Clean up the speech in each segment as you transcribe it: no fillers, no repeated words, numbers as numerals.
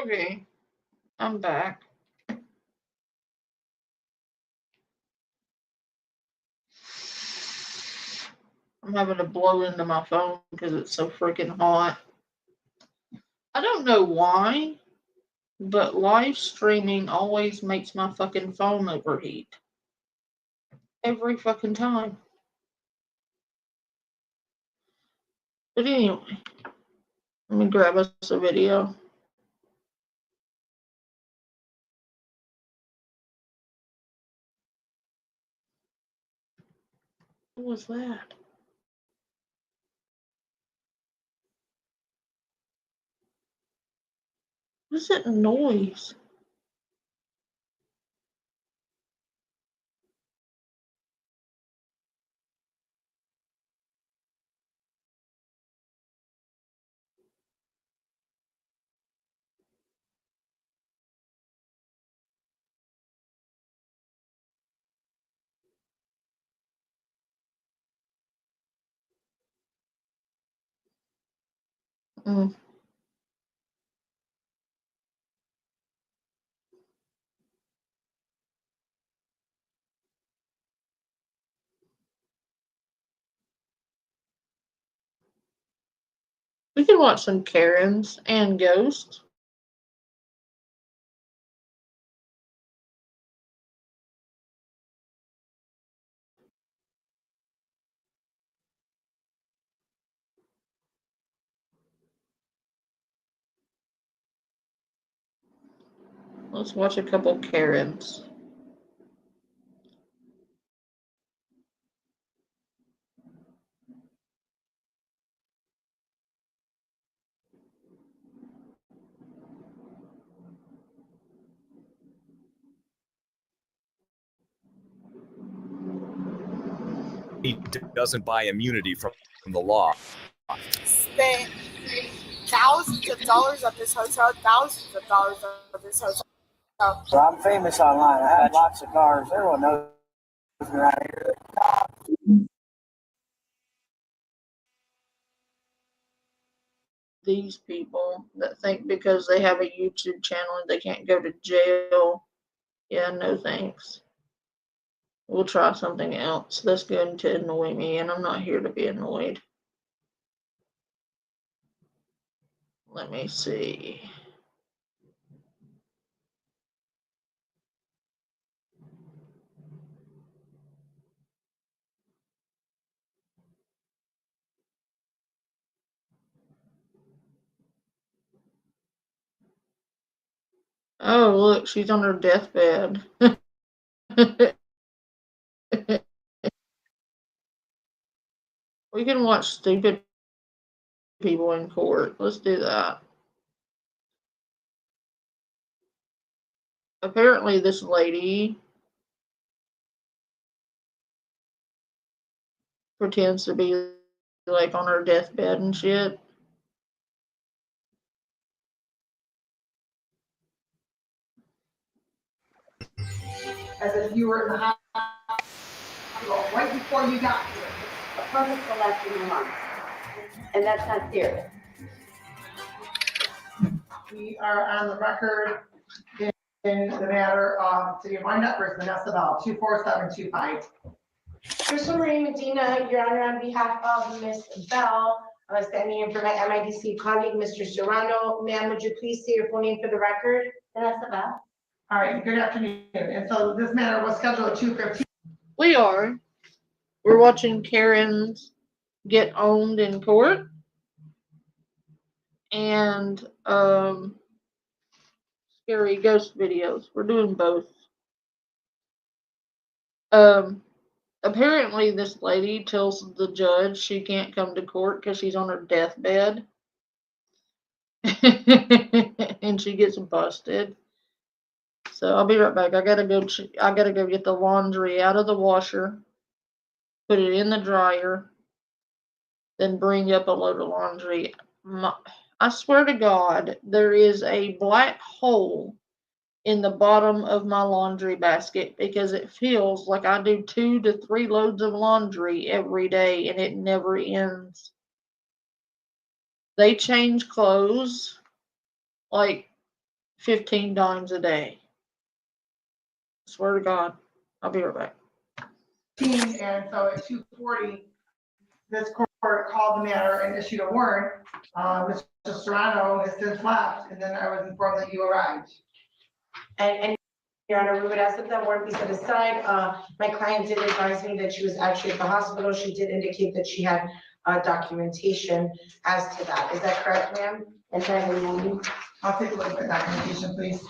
Okay, I'm back. I'm having to blow into my phone because it's so freaking hot. I don't know why, but live streaming always makes my fucking phone overheat. Every fucking time. But anyway, let me grab us a video. What was that? What's that noise? Mm. We can watch some Karens and Ghosts. Let's watch a couple Karens. He doesn't buy immunity from the law. Spent thousands of dollars at this hotel, thousands of dollars at this hotel. So I'm famous online. I had lots of cars. Everyone knows me around here. These people that think because they have a YouTube channel they can't go to jail. Yeah, no thanks. We'll try something else that's going to annoy me, and I'm not here to be annoyed. Let me see. Oh, look, she's on her deathbed. We can watch stupid people in court. Let's do that. Apparently, this lady pretends to be like on her deathbed and shit. As if you were in the hospital right before you got here. A permit for less than a month. And that's not serious. We are on the record in the matter of City of Wyandotte versus Vanessa Bell, 24725. Crystal Marie Medina, Your Honor, on behalf of Ms. Bell, standing in for my MIDC colleague, Mr. Serrano. Ma'am, would you please say your full name for the record? Vanessa Bell. All right, good afternoon. And so this matter was scheduled at 2:15. We are. We're watching Karens get owned in court. And scary ghost videos. We're doing both. Apparently this lady tells the judge she can't come to court because she's on her deathbed. And she gets busted. So I'll be right back. I gotta go get the laundry out of the washer, put it in the dryer, then bring up a load of laundry. I swear to God, there is a black hole in the bottom of my laundry basket because it feels like I do 2 to 3 loads of laundry every day and it never ends. They change clothes like 15 dimes a day. Swear to God. I'll be right back. And so at 2:40, this court called the matter and issued a warrant. Mr. Serrano has since left, and then I was informed that you arrived. And Your Honor, we would ask that that warrant be set aside. My client did advise me that she was actually at the hospital. She did indicate that she had documentation as to that. Is that correct, ma'am? Yes, I have a moment. I'll take a look at the documentation, please.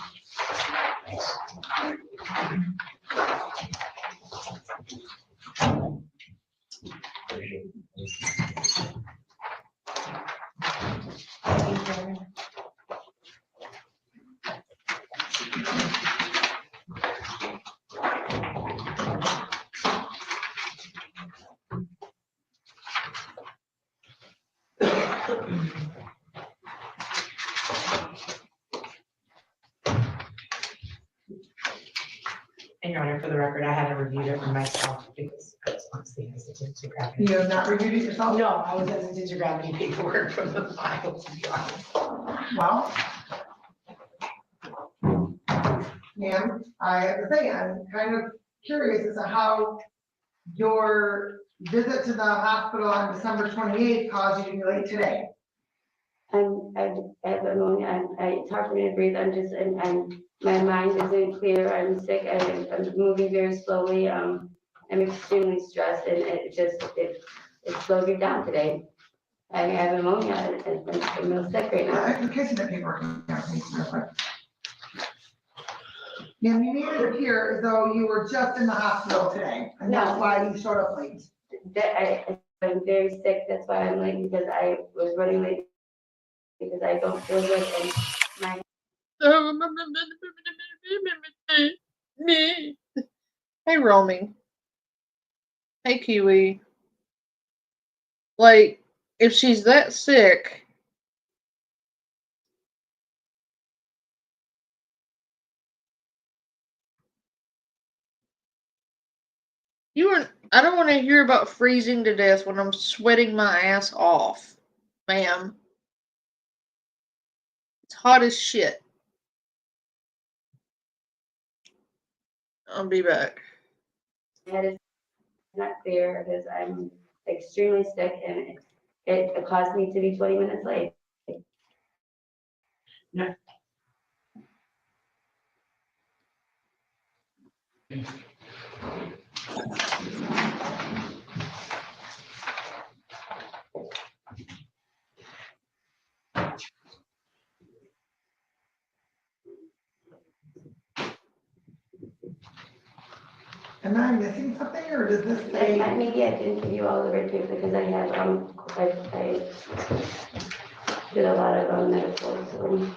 And Your Honor, for the record, I hadn't reviewed it for myself because honestly hesitant to grab it. You have not reviewed it yourself? No, I was hesitant to grab any paperwork from the file, to be honest. Well, ma'am, I have to say, I'm kind of curious as to how your visit to the hospital on December 28th caused you to be late today. I have ammonia. It's hard for me to breathe. My mind isn't clear. I'm sick. I'm moving very slowly. I'm extremely stressed and it slowed me down today. I have pneumonia and I'm real sick right now. In case of the paperwork, yeah, please, real quick. Ma'am, you made it appear as though you were just in the hospital today, and that's No. why you showed up late. I'm very sick. That's why I'm late because I was running late because I don't feel good and my Hey, Romy. Hey, Kiwi. Like, if she's that sick, I don't want to hear about freezing to death when I'm sweating my ass off, ma'am. It's hot as shit. I'll be back. head is not clear because I'm extremely sick and it caused me to be 20 minutes late. Am I missing something, or does this say? Maybe I didn't give you all the red tape because I have, I did a lot of medical, so.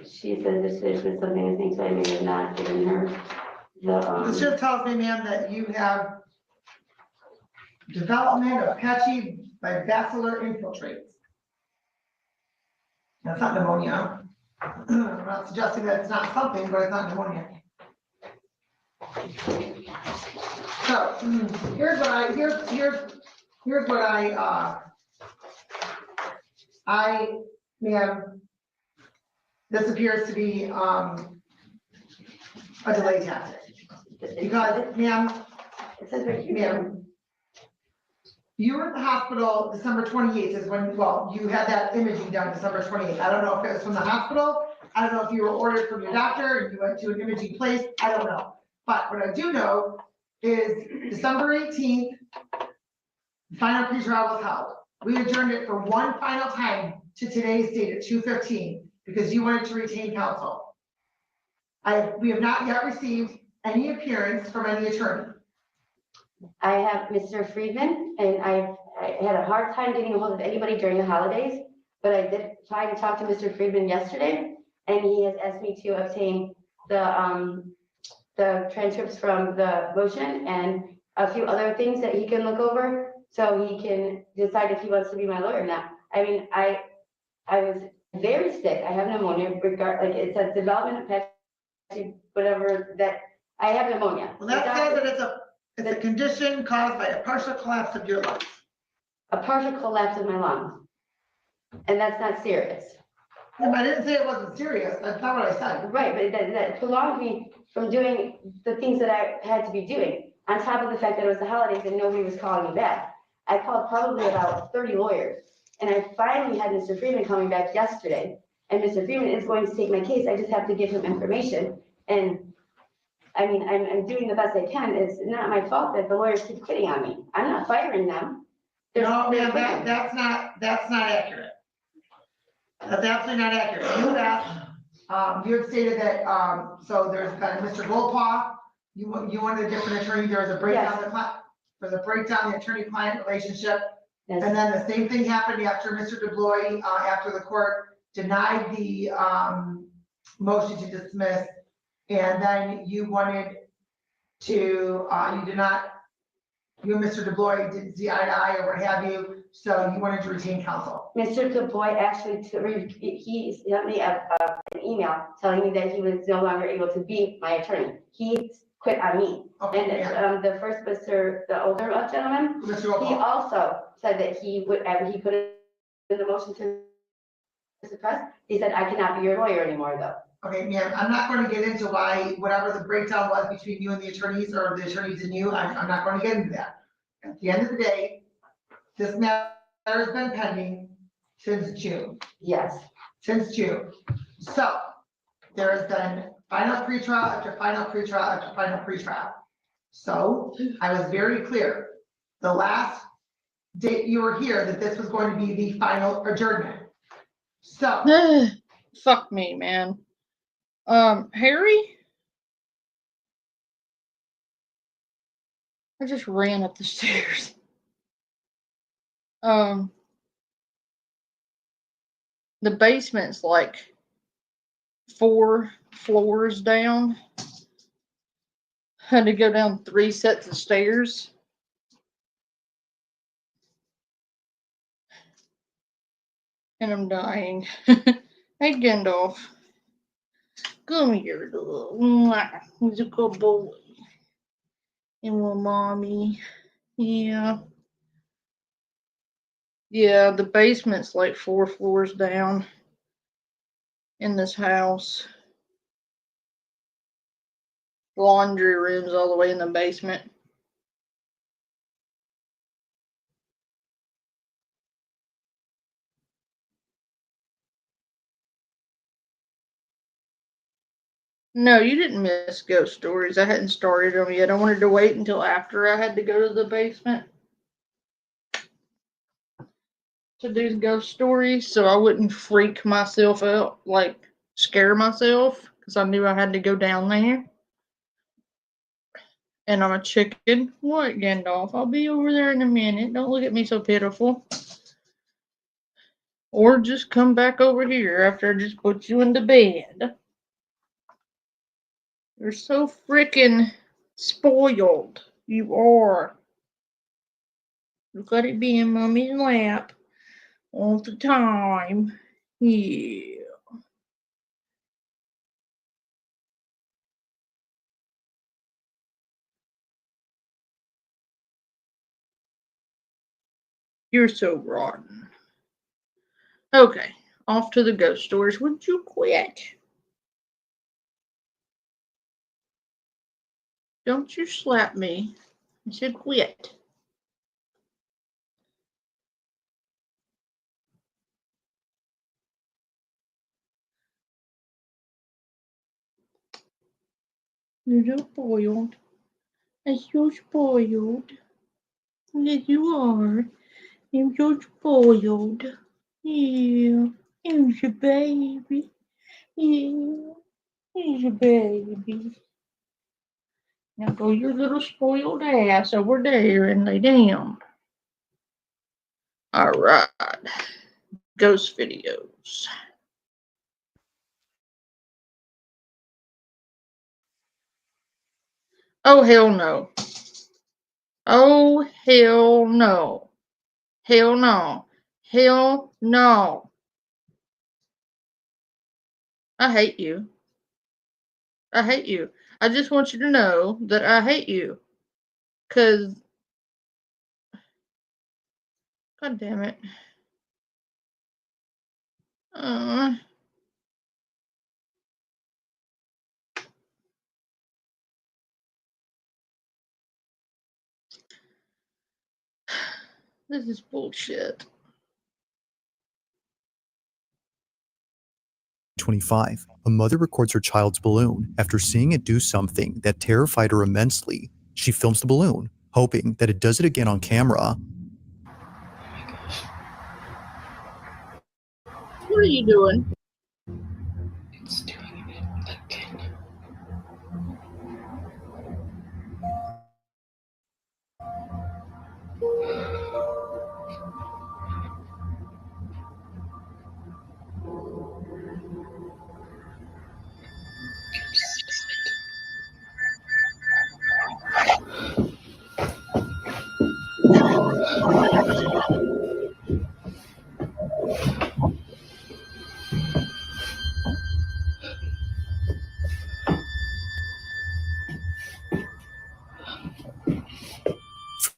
She said this is something I think so I may have not given her the, This just tells me, ma'am, that you have development of patchy bacillar infiltrates. That's not pneumonia. I'm not suggesting that it's not something, but it's not pneumonia. So, here's what ma'am, this appears to be, a delay tactic. Because, ma'am, it says right here. ma'am, you were at the hospital December 28th is when, well, you had that imaging done December 28th. I don't know if it was from the hospital. I don't know if you were ordered from your doctor and you went to an imaging place. I don't know. But what I do know is December 18th, the final pre-trial was held. We adjourned it for one final time to today's date at 2:15 because you wanted to retain counsel. We have not yet received any appearance from any attorney. I have Mr. Friedman, and I had a hard time getting a hold of anybody during the holidays, but I did try to talk to Mr. Friedman yesterday, and he has asked me to obtain the transcripts from the motion and a few other things that he can look over, so he can decide if he wants to be my lawyer or not. I mean, I was very sick. I have pneumonia, like it says development of patchy, whatever, that I have pneumonia. Well, that says that it's a condition caused by a partial collapse of your lungs. A partial collapse of my lungs. And that's not serious. And I didn't say it wasn't serious. That's not what I said. Right, but that prolonged me from doing the things that I had to be doing, on top of the fact that it was the holidays and nobody was calling me back. I called probably about 30 lawyers, and I finally had Mr. Freeman call me back yesterday. And Mr. Freeman is going to take my case. I just have to give him information. And I mean, I'm doing the best I can. It's not my fault that the lawyers keep quitting on me. I'm not firing them. They're No, ma'am, quitting. that's not accurate. That's absolutely not accurate. You had asked, you had stated that, so there's been Mr. Goldpaw, you wanted a different attorney, there was a breakdown, there's a breakdown in the attorney-client relationship. Yes. And then the same thing happened after Mr. DeBloy, after the court denied the, motion to dismiss. And then you wanted to, you did not, you and Mr. DeBloy didn't see eye to eye or what have you, so you wanted to retain counsel. Mr. DuBois actually, he sent me an email telling me that he was no longer able to be my attorney. He quit on me. Okay, yeah. And the first Mr., the older gentleman, Mr. he Goldpaw. also said that he would, he put in the motion to suppress. He said, I cannot be your lawyer anymore though. Okay, ma'am, I'm not going to get into why, whatever the breakdown was between you and the attorneys or the attorneys and you, I'm not going to get into that. At the end of the day, this matter has been pending since June, Yes. since June. So there has been final pretrial after final pretrial after final pretrial. So I was very clear, the last date you were here, that this was going to be the final adjournment. So, Fuck me, man. Harry? I just ran up the stairs. The basement's like 4 floors down. Had to go down 3 sets of stairs. And I'm dying. Hey, Gandalf. Come here, little. Mwah. He's a good boy. And little mommy. Yeah. Yeah, the basement's like 4 floors down in this house. Laundry rooms all the way in the basement. No, you didn't miss ghost stories. I hadn't started them yet. I wanted to wait until after I had to go to the basement to do ghost stories so I wouldn't freak myself out, like scare myself, because I knew I had to go down there. And I'm a chicken. What, Gandalf? I'll be over there in a minute. Don't look at me so pitiful. Or just come back over here after I just put you into bed. You're so freaking spoiled. You are. You gotta be in mommy's lap all the time. Yeah. You're so rotten. Okay, off to the ghost stories. Would you quit? Don't you slap me. I said quit. You're so spoiled. I'm so spoiled. Yes, you are. I'm so spoiled. Yeah. Here's your baby. Yeah. Here's your baby. Now go your little spoiled ass over there and lay down. Alright. Ghost videos. Oh, hell no. Oh, hell no. Hell no. Hell no. I hate you. I hate you. I just want you to know that I hate you. Cause, god damn it. Uh, this is bullshit. 25, a mother records her child's balloon after seeing it do something that terrified her immensely. She films the balloon, hoping that it does it again on camera. What are you doing? It's doing it again.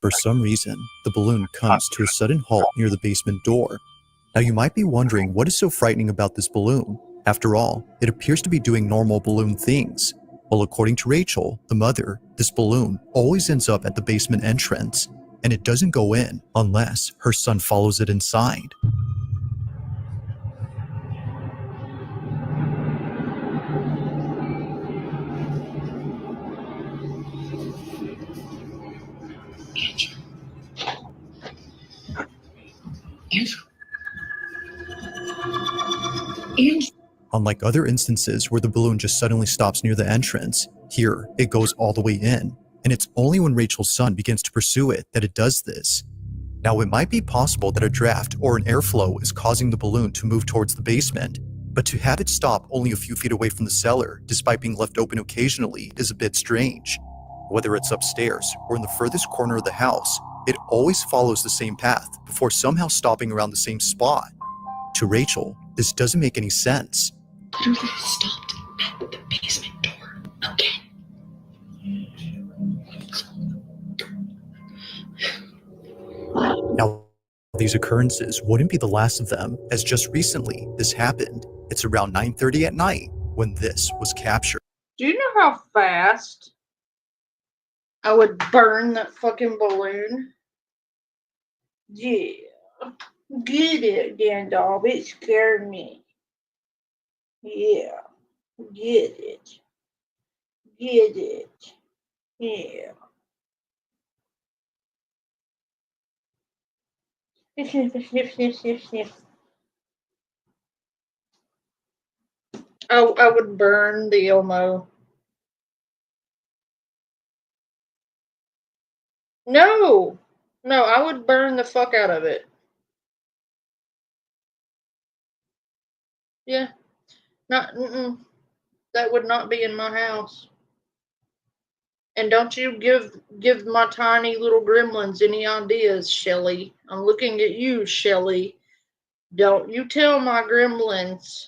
For some reason, the balloon comes to a sudden halt near the basement door. Now you might be wondering what is so frightening about this balloon. After all, it appears to be doing normal balloon things. Well, according to Rachel, the mother, this balloon always ends up at the basement entrance, and it doesn't go in unless her son follows it inside. Unlike other instances where the balloon just suddenly stops near the entrance, here it goes all the way in, and it's only when Rachel's son begins to pursue it that it does this. Now, it might be possible that a draft or an airflow is causing the balloon to move towards the basement, but to have it stop only a few feet away from the cellar, despite being left open occasionally, is a bit strange. Whether it's upstairs or in the furthest corner of the house, it always follows the same path before somehow stopping around the same spot. To Rachel, this doesn't make any sense. Literally stopped at the basement door again. Now, these occurrences wouldn't be the last of them, as just recently this happened. It's around 9:30 at night when this was captured. Do you know how fast I would burn that fucking balloon? Yeah. Get it, Gandalf. It scared me. Yeah. Get it. Get it. Yeah. Sniff, sniff, sniff, sniff, sniff, sniff. I would burn the Elmo. No. No, I would burn the fuck out of it. Yeah. Not, that would not be in my house. And don't you give my tiny little gremlins any ideas, Shelly. I'm looking at you, Shelly. Don't you tell my gremlins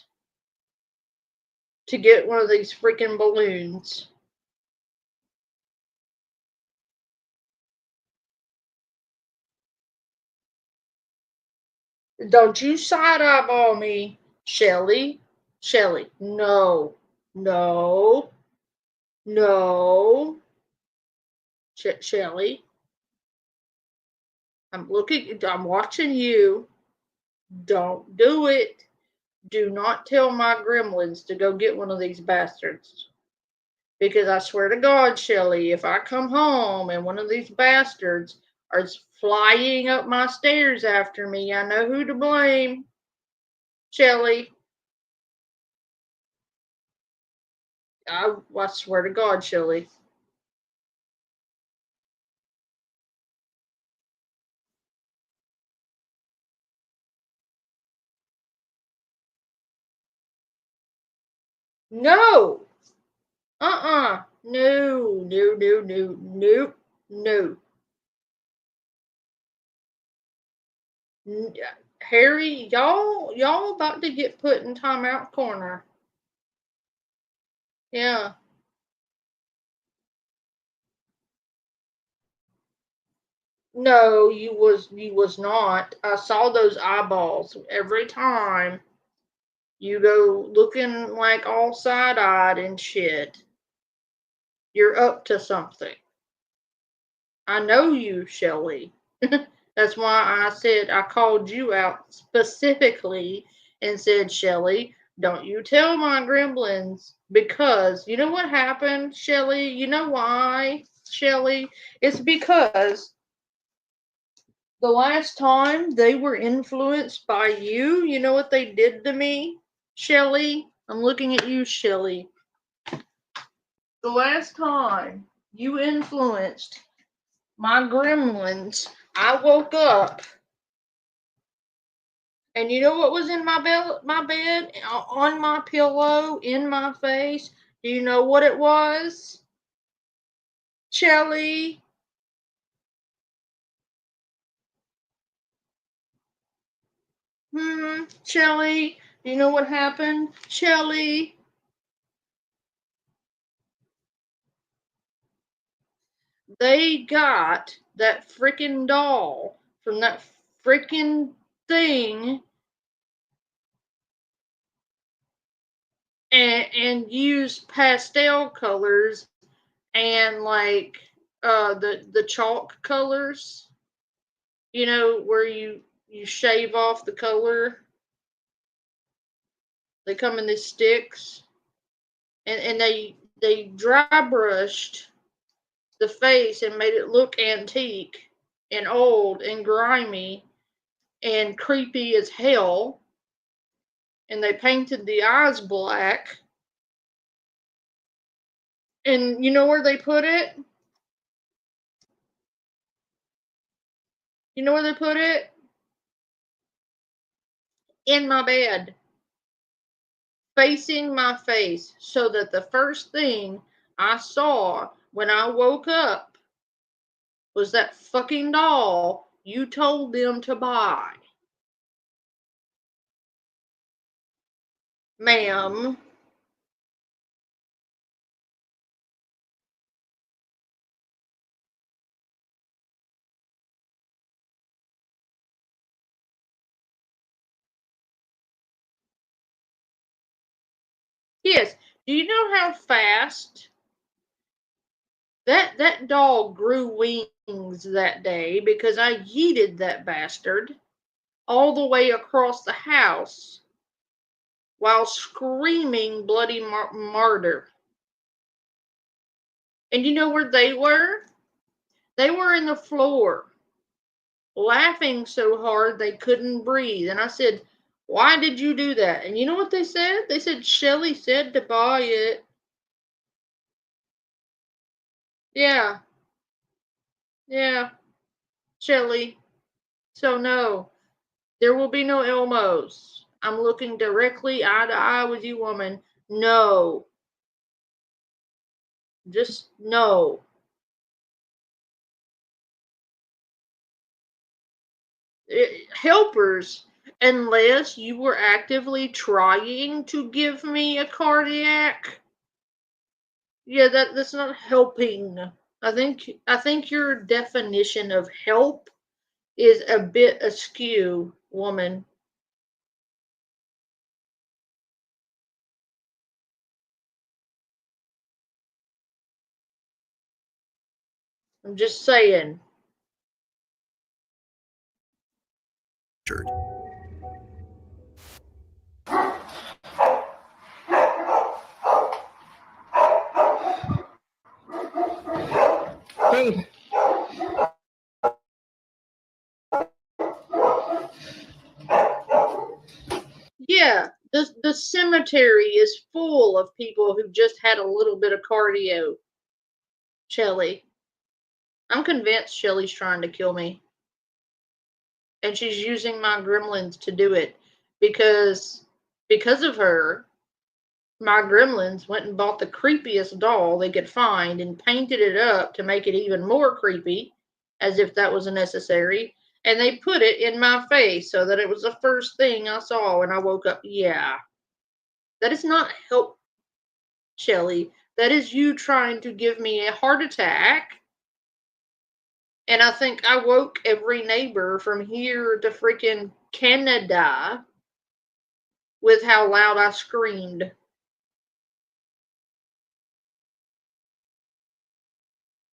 to get one of these freaking balloons. Don't you side eyeball me, Shelly. Shelly, no. No. No. Shelly. I'm watching you. Don't do it. Do not tell my gremlins to go get one of these bastards. Because I swear to God, Shelly, if I come home and one of these bastards is flying up my stairs after me, I know who to blame. Shelly. I swear to God, Shelly. No. No, no, no, no, nope, no. Harry, y'all about to get put in timeout corner. Yeah. No, you was not. I saw those eyeballs every time. You go looking like all side-eyed and shit. You're up to something. I know you, Shelley. That's why I said I called you out specifically and said, Shelley, don't you tell my gremlins, because you know what happened, Shelley? You know why, Shelley? It's because the last time they were influenced by you, you know what they did to me, Shelley? I'm looking at you, Shelley. The last time you influenced my gremlins, I woke up and you know what was in my bed, on my pillow, in my face? Do you know what it was? Shelly? Shelly? Do you know what happened? Shelly? They got that freaking doll from that freaking thing and used pastel colors and like the chalk colors, you know, where you shave off the color. They come in these sticks, and they dry brushed the face and made it look antique and old and grimy and creepy as hell. And they painted the eyes black. And you know where they put it? You know where they put it? In my bed. Facing my face, so that the first thing I saw when I woke up was that fucking doll you told them to buy. Ma'am. Yes. Do you know how fast that doll grew wings that day, because I yeeted that bastard all the way across the house while screaming bloody murder. And you know where they were? They were in the floor, laughing so hard they couldn't breathe. And I said, why did you do that? And you know what they said? They said, Shelly said to buy it. Yeah. Yeah. Shelly. So no, there will be no Elmos. I'm looking directly eye to eye with you, woman. No. Just no. Helpers, unless you were actively trying to give me a cardiac. Yeah, that's not helping. I think your definition of help is a bit askew, woman. I'm just saying. Yeah, the cemetery is full of people who just had a little bit of cardio. Shelly. I'm convinced Shelly's trying to kill me. And she's using my gremlins to do it because of her. my gremlins went and bought the creepiest doll they could find and painted it up to make it even more creepy, as if that was necessary. And they put it in my face so that it was the first thing I saw when I woke up. Yeah. That is not help, Shelly. That is you trying to give me a heart attack. And I think I woke every neighbor from here to freaking Canada with how loud I screamed.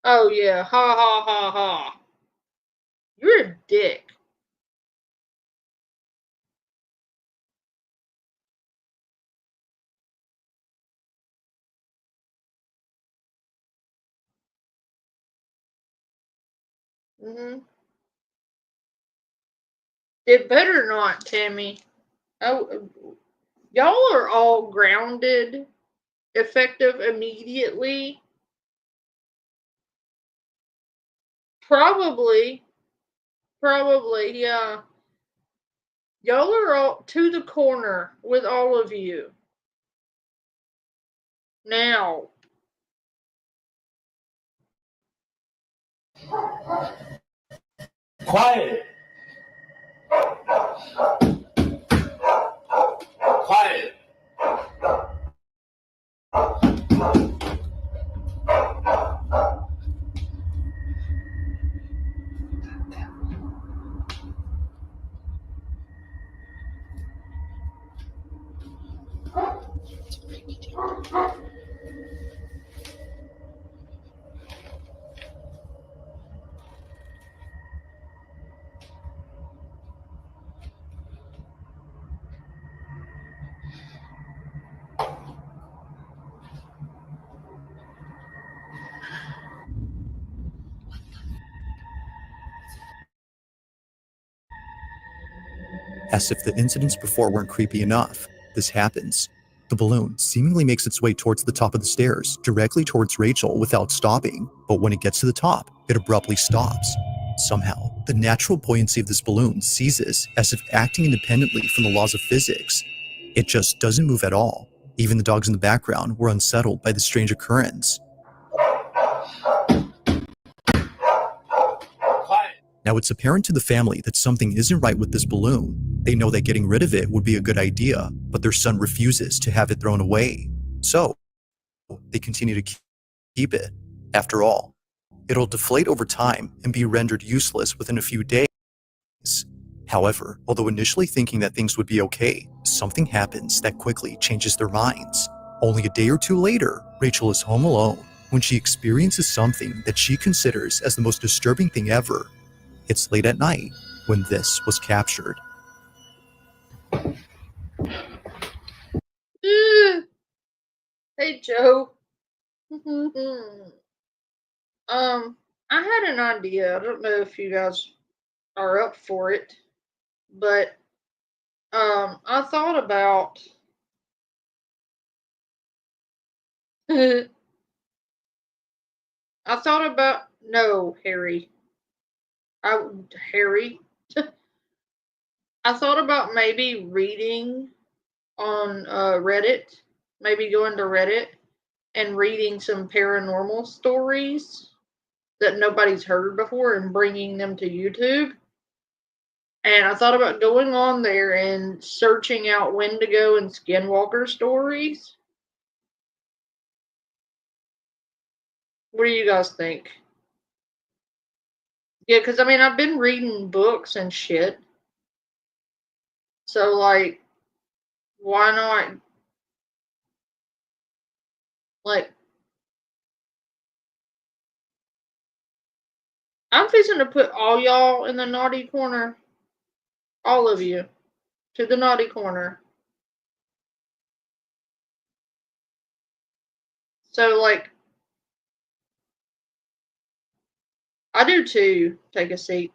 Oh yeah, ha ha ha ha. You're a dick. It better not, Tammy. Oh, y'all are all grounded, effective immediately. Probably, yeah. Y'all are all to the corner with all of you. Now. Quiet. Quiet. As if the incidents before weren't creepy enough, this happens. The balloon seemingly makes its way towards the top of the stairs, directly towards Rachel without stopping, but when it gets to the top, it abruptly stops. Somehow, the natural buoyancy of this balloon ceases as if acting independently from the laws of physics. It just doesn't move at all. Even the dogs in the background were unsettled by the strange occurrence. Now, it's apparent to the family that something isn't right with this balloon. They know that getting rid of it would be a good idea, but their son refuses to have it thrown away. So, they continue to keep it. After all, it'll deflate over time and be rendered useless within a few days. However, although initially thinking that things would be okay, something happens that quickly changes their minds. Only a day or two later, Rachel is home alone when she experiences something that she considers as the most disturbing thing ever. It's late at night when this was captured. Hey, Joe. I had an idea. I don't know if you guys are up for it, but I thought about no, Harry. Harry. I thought about maybe reading on Reddit, maybe going to Reddit and reading some paranormal stories that nobody's heard before and bringing them to YouTube. And I thought about going on there and searching out Wendigo and Skinwalker stories. What do you guys think? Yeah, because I mean, I've been reading books and shit. So, like, why not? Like, I'm fixing to put all y'all in the naughty corner. All of you. To the naughty corner. So, like, I do too. Take a seat.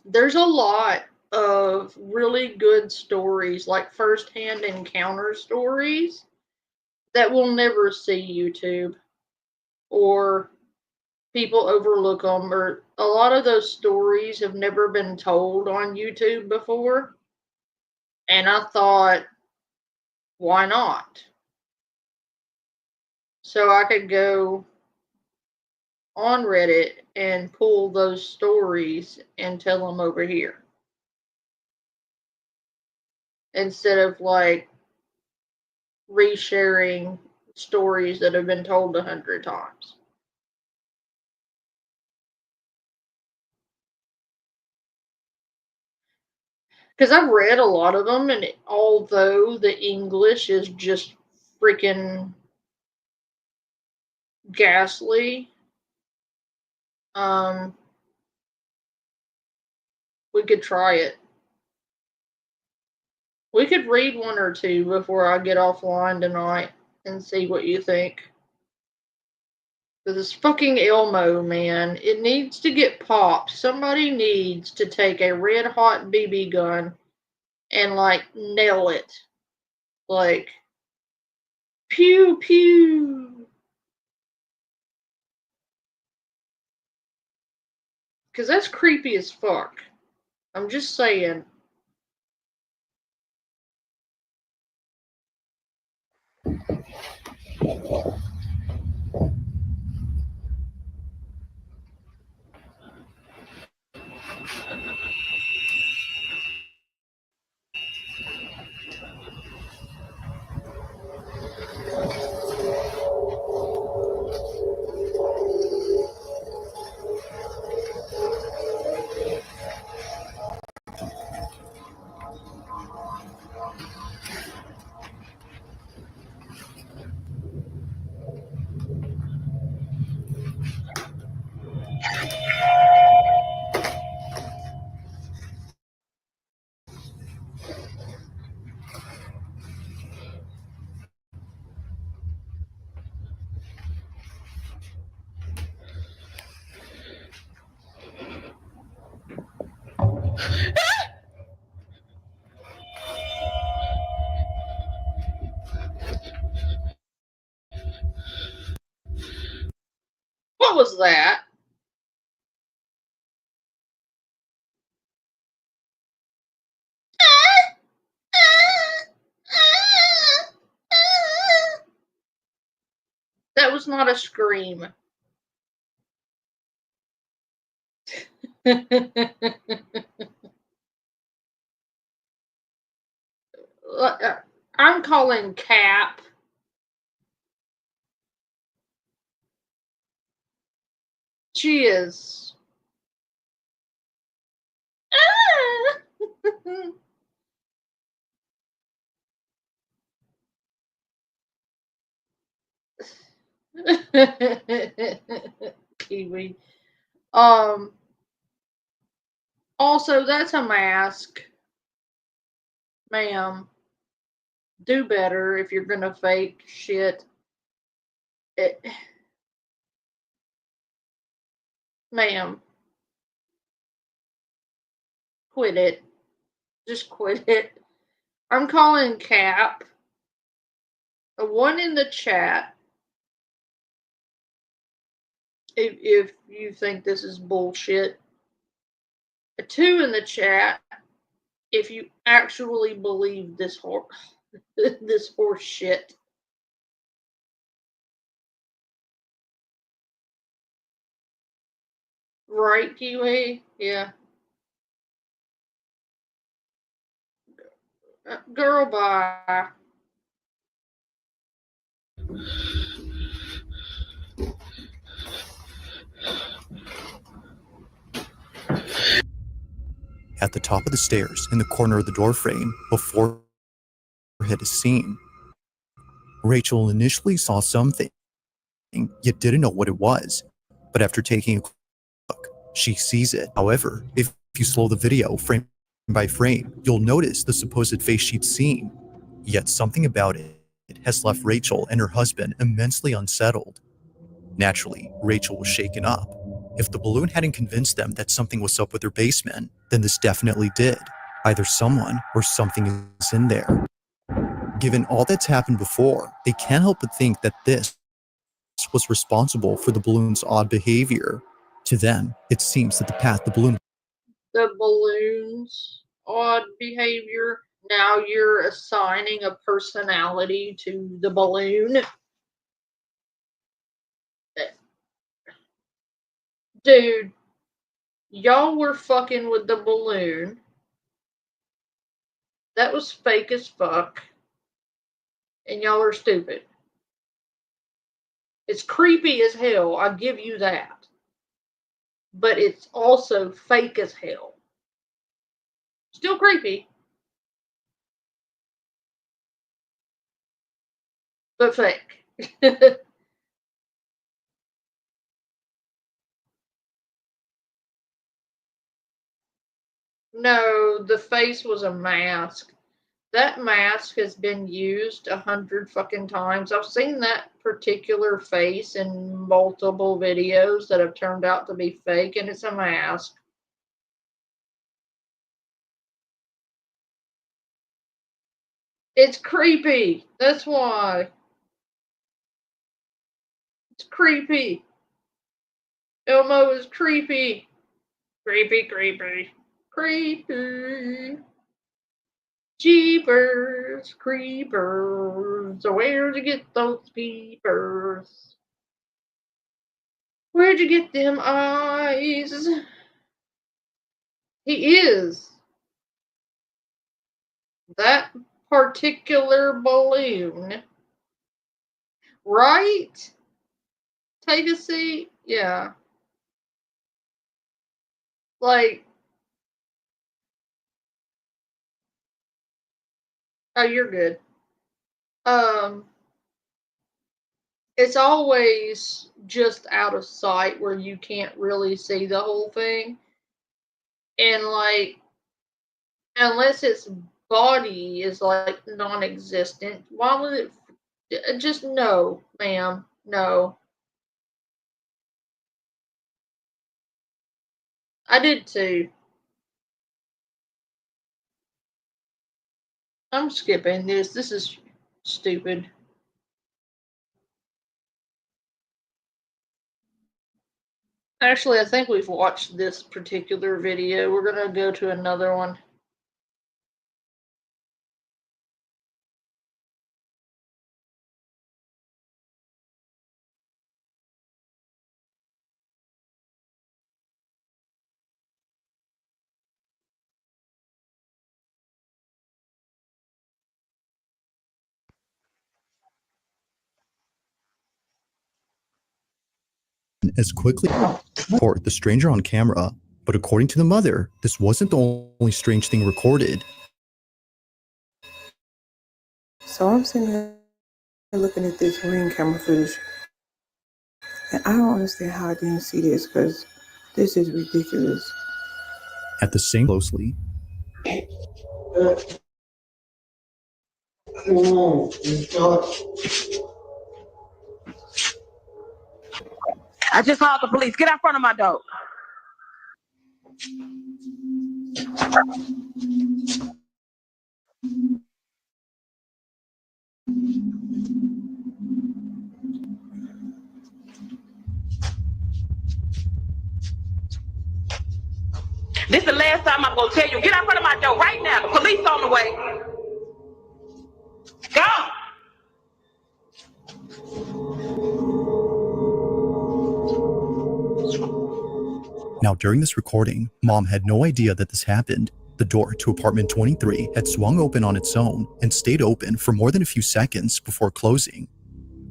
There's a lot of really good stories, like first-hand encounter stories, that we'll never see YouTube, or people overlook them, or a lot of those stories have never been told on YouTube before. And I thought, why not? so I could go on Reddit and pull those stories and tell them over here. Instead of like resharing stories that have been told 100 times. Because I've read a lot of them, and although the English is just freaking ghastly, we could try it. We could read one or two before I get offline tonight and see what you think. Because this fucking Elmo, man, it needs to get popped. Somebody needs to take a red hot BB gun and, like, nail it. Like, pew pew. Because that's creepy as fuck. I'm just saying. What was that? That was not a scream. I'm calling Cap. She is. Kiwi. Also, that's a mask. Ma'am. Do better if you're gonna fake shit. Ma'am. Quit it. Just quit it. I'm calling Cap. A 1 in the chat. If you think this is bullshit. A 2 in the chat. If you actually believe this this horse shit. Right, Kiwi? Yeah. Girl, bye. At the top of the stairs, in the corner of the doorframe, before hit a scene. Rachel initially saw something, yet didn't know what it was. But after taking a look, she sees it. However, if you slow the video frame by frame, you'll notice the supposed face she'd seen. Yet something about it has left Rachel and her husband immensely unsettled. Naturally, Rachel was shaken up. If the balloon hadn't convinced them that something was up with their basement, then this definitely did. Either someone or something is in there. Given all that's happened before, they can't help but think that this was responsible for the balloon's odd behavior. To them, it seems that the path the balloon... The balloon's odd behavior. Now you're assigning a personality to the balloon. Dude, y'all were fucking with the balloon. That was fake as fuck. And y'all are stupid. It's creepy as hell, I'll give you that. But it's also fake as hell. Still creepy. But fake. No, the face was a mask. That mask has been used 100 fucking times. I've seen that particular face in multiple videos that have turned out to be fake, and it's a mask. It's creepy. That's why. It's creepy. Elmo is creepy. Creepy, creepy, creepy. Jeepers, creepers. So where'd you get those peepers? Where'd you get them eyes? He is. That particular balloon. Right? Take a seat? Yeah. Like, oh, you're good. It's always just out of sight where you can't really see the whole thing. And like, unless its body is like non-existent, why would it just no, ma'am, no. I did too. I'm skipping this. This is stupid. Actually, I think we've watched this particular video. We're going to go to another one. As quickly report the stranger on camera, but according to the mother, this wasn't the only strange thing recorded. So I'm sitting here looking at this Ring camera footage, and I don't understand how I didn't see this, because this is ridiculous. At the same closely, I just called the police. Get out front of my door. This is the last time I'm going to tell you. Get out front of my door right now. The police on the way. Go. Now, during this recording, Mom had no idea that this happened. The door to apartment 23 had swung open on its own and stayed open for more than a few seconds before closing.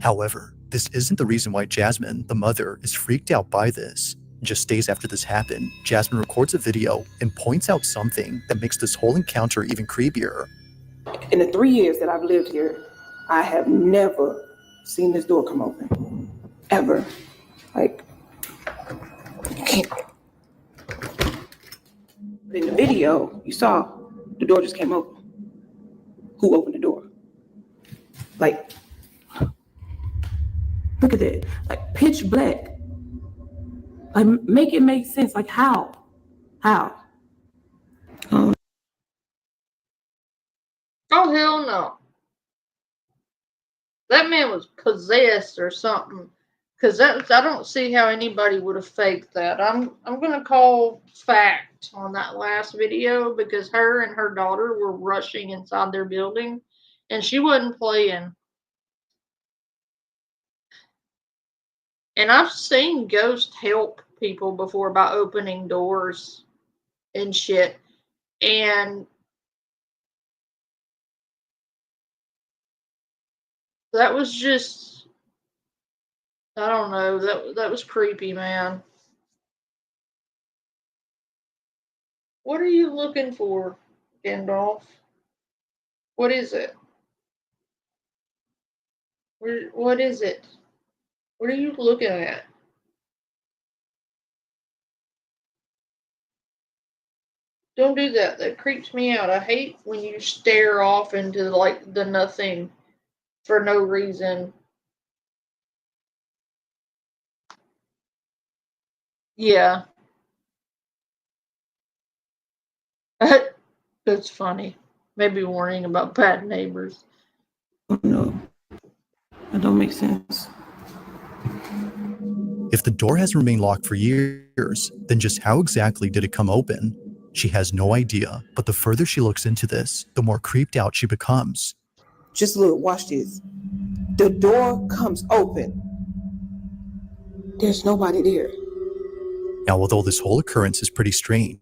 However, this isn't the reason why Jasmine, the mother, is freaked out by this. Just days after this happened, Jasmine records a video and points out something that makes this whole encounter even creepier. In the 3 years that I've lived here, I have never seen this door come open. Ever. Like, you can't. But in the video, you saw the door just came open. Who opened the door? Like, look at that. Like, pitch black. Like, make it make sense. Like, how? How? Oh, hell no. That man was possessed or something. Because I don't see how anybody would have faked that. I'm going to call fact on that last video because her and her daughter were rushing inside their building and she wasn't playing. And I've seen ghosts help people before by opening doors and shit. And that was just, I don't know, that was creepy, man. What are you looking for, Gandalf? What is it? What is it? What are you looking at? Don't do that. That creeps me out. I hate when you stare off into like the nothing for no reason. Yeah. That's funny. Maybe warning about bad neighbors. Oh, no, that don't make sense. If the door has remained locked for years, then just how exactly did it come open? She has no idea, but the further she looks into this, the more creeped out she becomes. Just look, watch this. The door comes open. There's nobody there. Now, although this whole occurrence is pretty strange,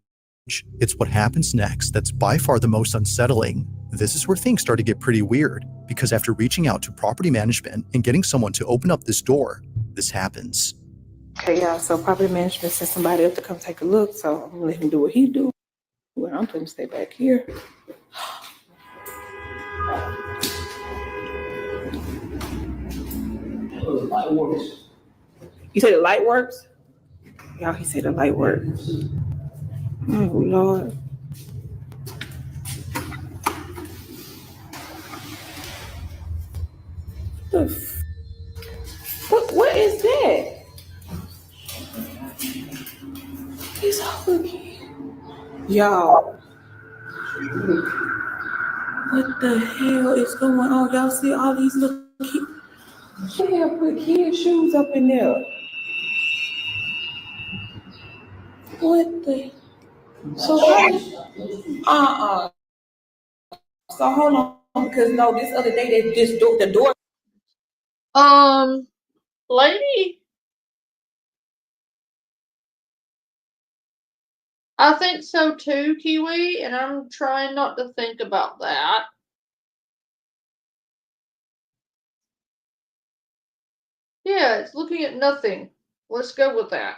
it's what happens next that's by far the most unsettling. This is where things start to get pretty weird, because after reaching out to property management and getting someone to open up this door, this happens. Okay, yeah, so property management sent somebody up to come take a look, so I'm gonna let him do what he do. Well, I'm gonna stay back here. You say the light works? Y'all, he said the light works. Oh, Lord. What is that? He's over here. Y'all. What the hell is going on? Y'all see all these little kids? Who the hell put kids' shoes up in there? What the? So So hold on, because no, this other day they just the door. Lady, I think so too, Kiwi, and I'm trying not to think about that. Yeah, it's looking at nothing. Let's go with that.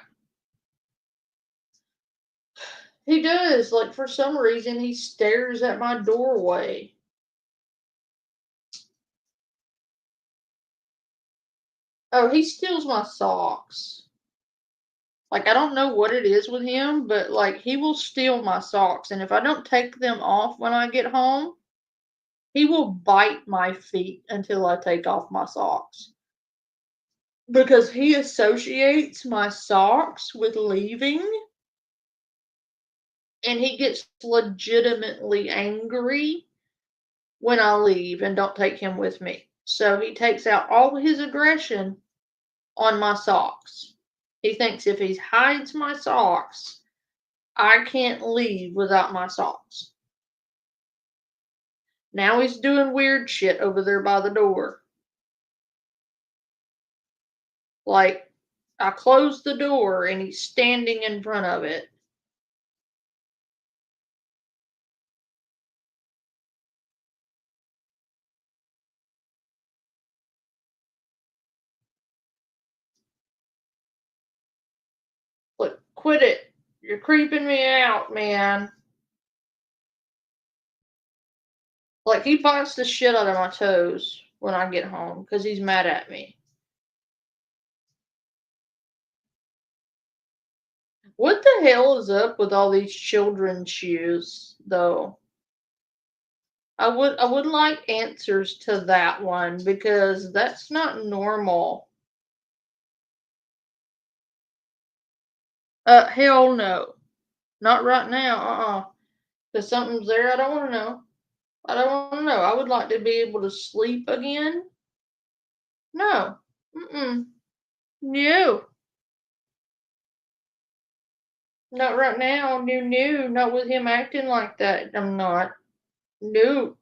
He does, like, for some reason, he stares at my doorway. Oh, he steals my socks. Like, I don't know what it is with him, but, like, he will steal my socks, and if I don't take them off when I get home, he will bite my feet until I take off my socks. Because he associates my socks with leaving, and he gets legitimately angry when I leave and don't take him with me. So he takes out all his aggression on my socks. He thinks if he hides my socks, I can't leave without my socks. Now he's doing weird shit over there by the door. Like, I closed the door and he's standing in front of it. Look, quit it. You're creeping me out, man. Like, he bites the shit out of my toes when I get home because he's mad at me. What the hell is up with all these children's shoes, though? I would like answers to that one because that's not normal. Hell no. Not right now, Because something's there I don't want to know. I don't want to know. I would like to be able to sleep again. No. Mm-mm. No. Not right now. No. Not with him acting like that. I'm not. No.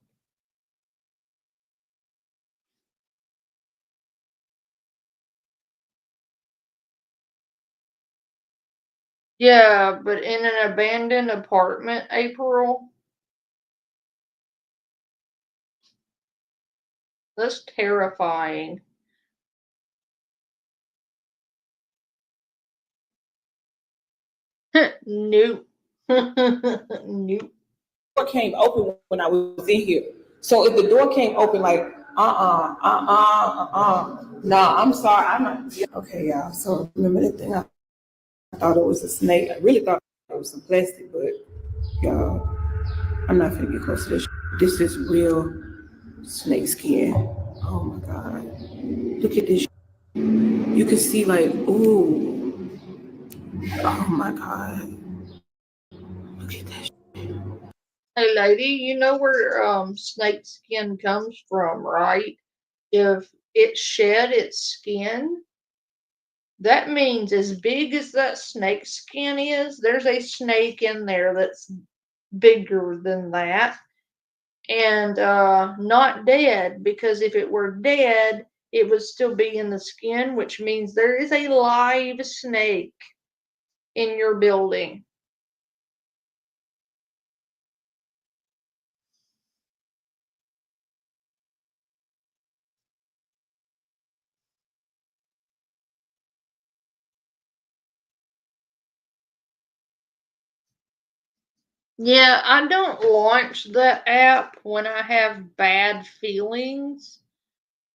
Yeah, but in an abandoned apartment, April. That's terrifying. Nope. Nope. Door came open when I was in here. So if the door came open, like, nah, I'm sorry, I'm not. Okay, y'all. So remember the thing? I thought it was a snake. I really thought it was some plastic, but y'all, I'm not gonna get close to this. This is real snake skin. Oh my God. Look at this. You can see like, ooh. Oh my God. Look at that. Hey lady, you know where snake skin comes from, right? If it shed its skin, that means as big as that snake skin is, there's a snake in there that's bigger than that. And not dead, because if it were dead, it would still be in the skin, which means there is a live snake in your building. Yeah, I don't launch the app when I have bad feelings.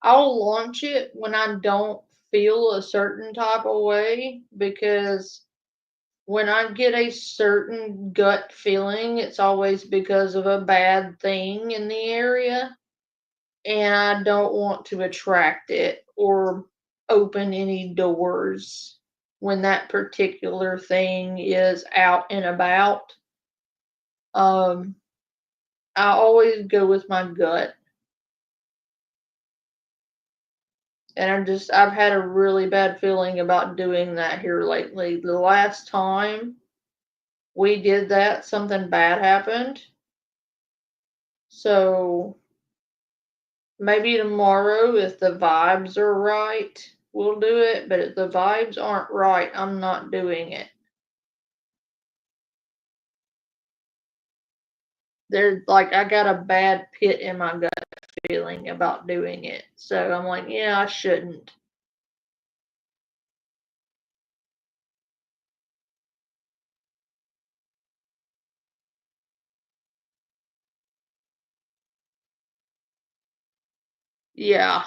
I'll launch it when I don't feel a certain type of way, because when I get a certain gut feeling, it's always because of a bad thing in the area, and I don't want to attract it or open any doors when that particular thing is out and about. I always go with my gut. And I've had a really bad feeling about doing that here lately. The last time we did that, something bad happened. So maybe tomorrow, if the vibes are right, we'll do it. But if the vibes aren't right, I'm not doing it. There's like, I got a bad pit in my gut feeling about doing it. So I'm like, yeah, I shouldn't. Yeah.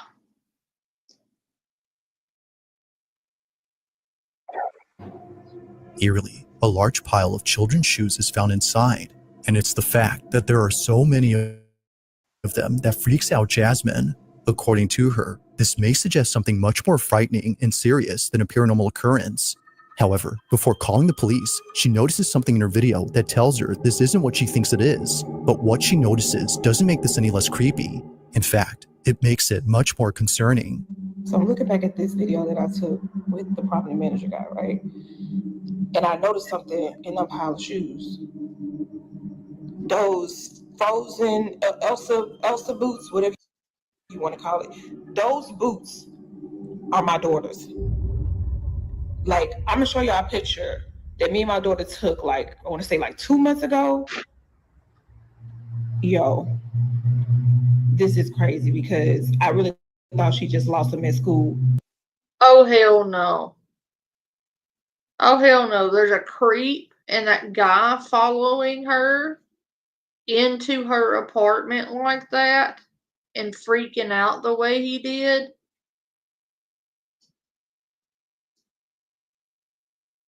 Eerily, a large pile of children's shoes is found inside, and it's the fact that there are so many of them that freaks out Jasmine. According to her, this may suggest something much more frightening and serious than a paranormal occurrence. However, before calling the police, she notices something in her video that tells her this isn't what she thinks it is, but what she notices doesn't make this any less creepy. In fact, it makes it much more concerning. So I'm looking back at this video that I took with the property manager guy, right? And I noticed something in that pile of shoes. Those frozen Elsa boots, whatever you want to call it, those boots are my daughter's. Like, I'm gonna show y'all a picture that me and my daughter took, like, I want to say like 2 months ago. Yo, this is crazy because I really thought she just lost them at school. Oh, hell no. Oh, hell no. There's a creep and that guy following her into her apartment like that and freaking out the way he did.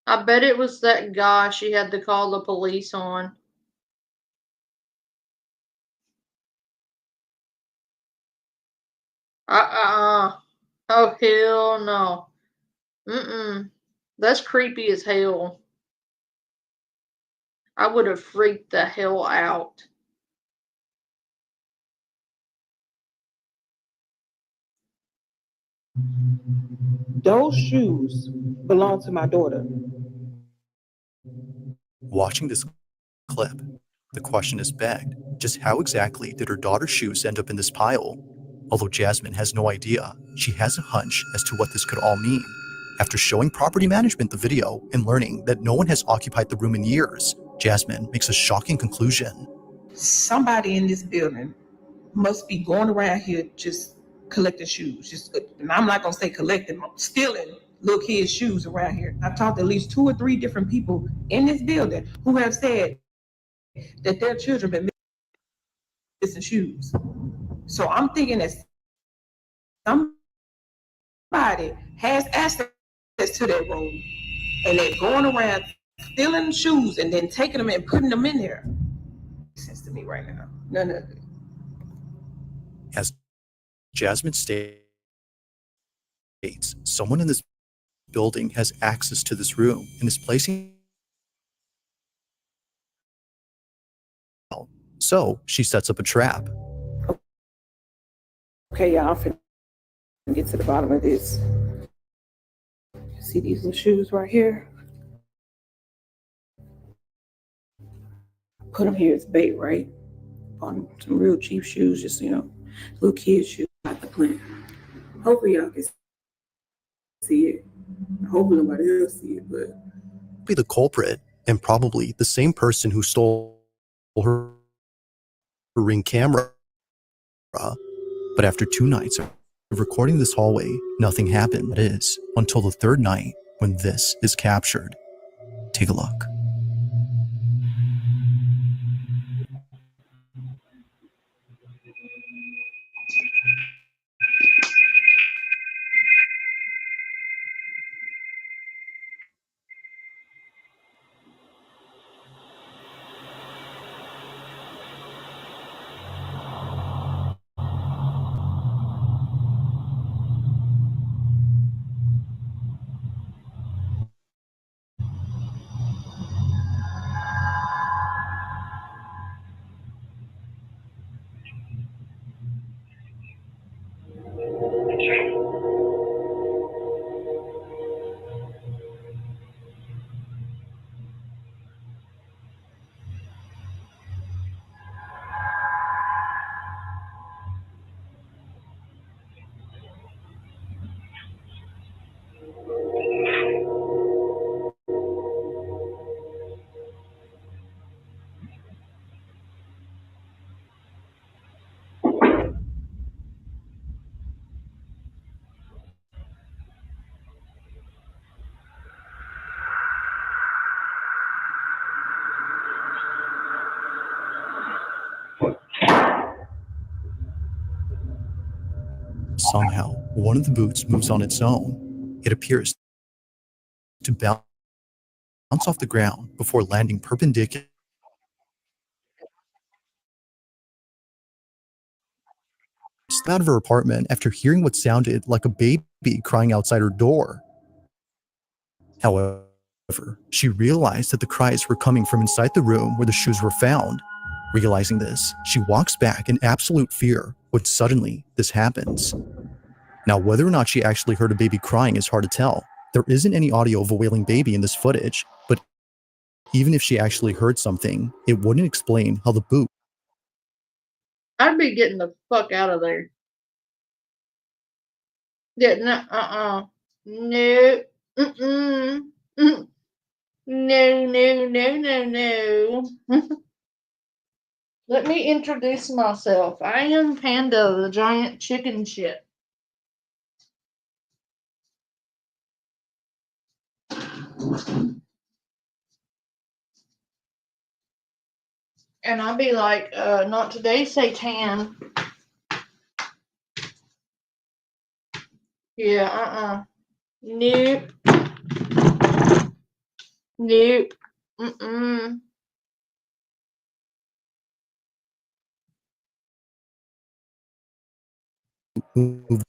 I bet it was that guy she had to call the police on. Oh, hell no. That's creepy as hell. I would have freaked the hell out. Those shoes belong to my daughter. Watching this clip, the question is begged, just how exactly did her daughter's shoes end up in this pile? Although Jasmine has no idea, she has a hunch as to what this could all mean. After showing property management the video and learning that no one has occupied the room in years, Jasmine makes a shocking conclusion. Somebody in this building must be going around here just collecting shoes. And I'm not gonna say collecting, stealing little kids' shoes around here. I've talked to at least 2 or 3 different people in this building who have said that their children been missing shoes. So I'm thinking that somebody has access to that room and they're going around stealing shoes and then taking them and putting them in there. Makes sense to me right now. None of it. As Jasmine states, someone in this building has access to this room and is placing. So she sets up a trap. Okay, y'all, I'm finna get to the bottom of this. See these little shoes right here? Put them here as bait, right? On some real cheap shoes, just, little kids' shoes, not the plan. Hopefully y'all can see it. Hopefully nobody else see it, but. Be the culprit and probably the same person who stole her Ring camera. But after 2 nights of recording this hallway, nothing happened. That is, until the 3rd night when this is captured. Take a look. Somehow, one of the boots moves on its own. It appears to bounce off the ground before landing perpendicular out of her apartment after hearing what sounded like a baby crying outside her door. However, she realized that the cries were coming from inside the room where the shoes were found. Realizing this, she walks back in absolute fear when suddenly this happens. Now, whether or not she actually heard a baby crying is hard to tell. There isn't any audio of a wailing baby in this footage, but even if she actually heard something, it wouldn't explain how the boot. I'd be getting the fuck out of there. Yeah, no, no, mm-mm, mm. No. Let me introduce myself. I am Panda, the giant chicken shit. And I'll be like, not today, Satan. Yeah, Nope. Nope. Mm-mm. Moved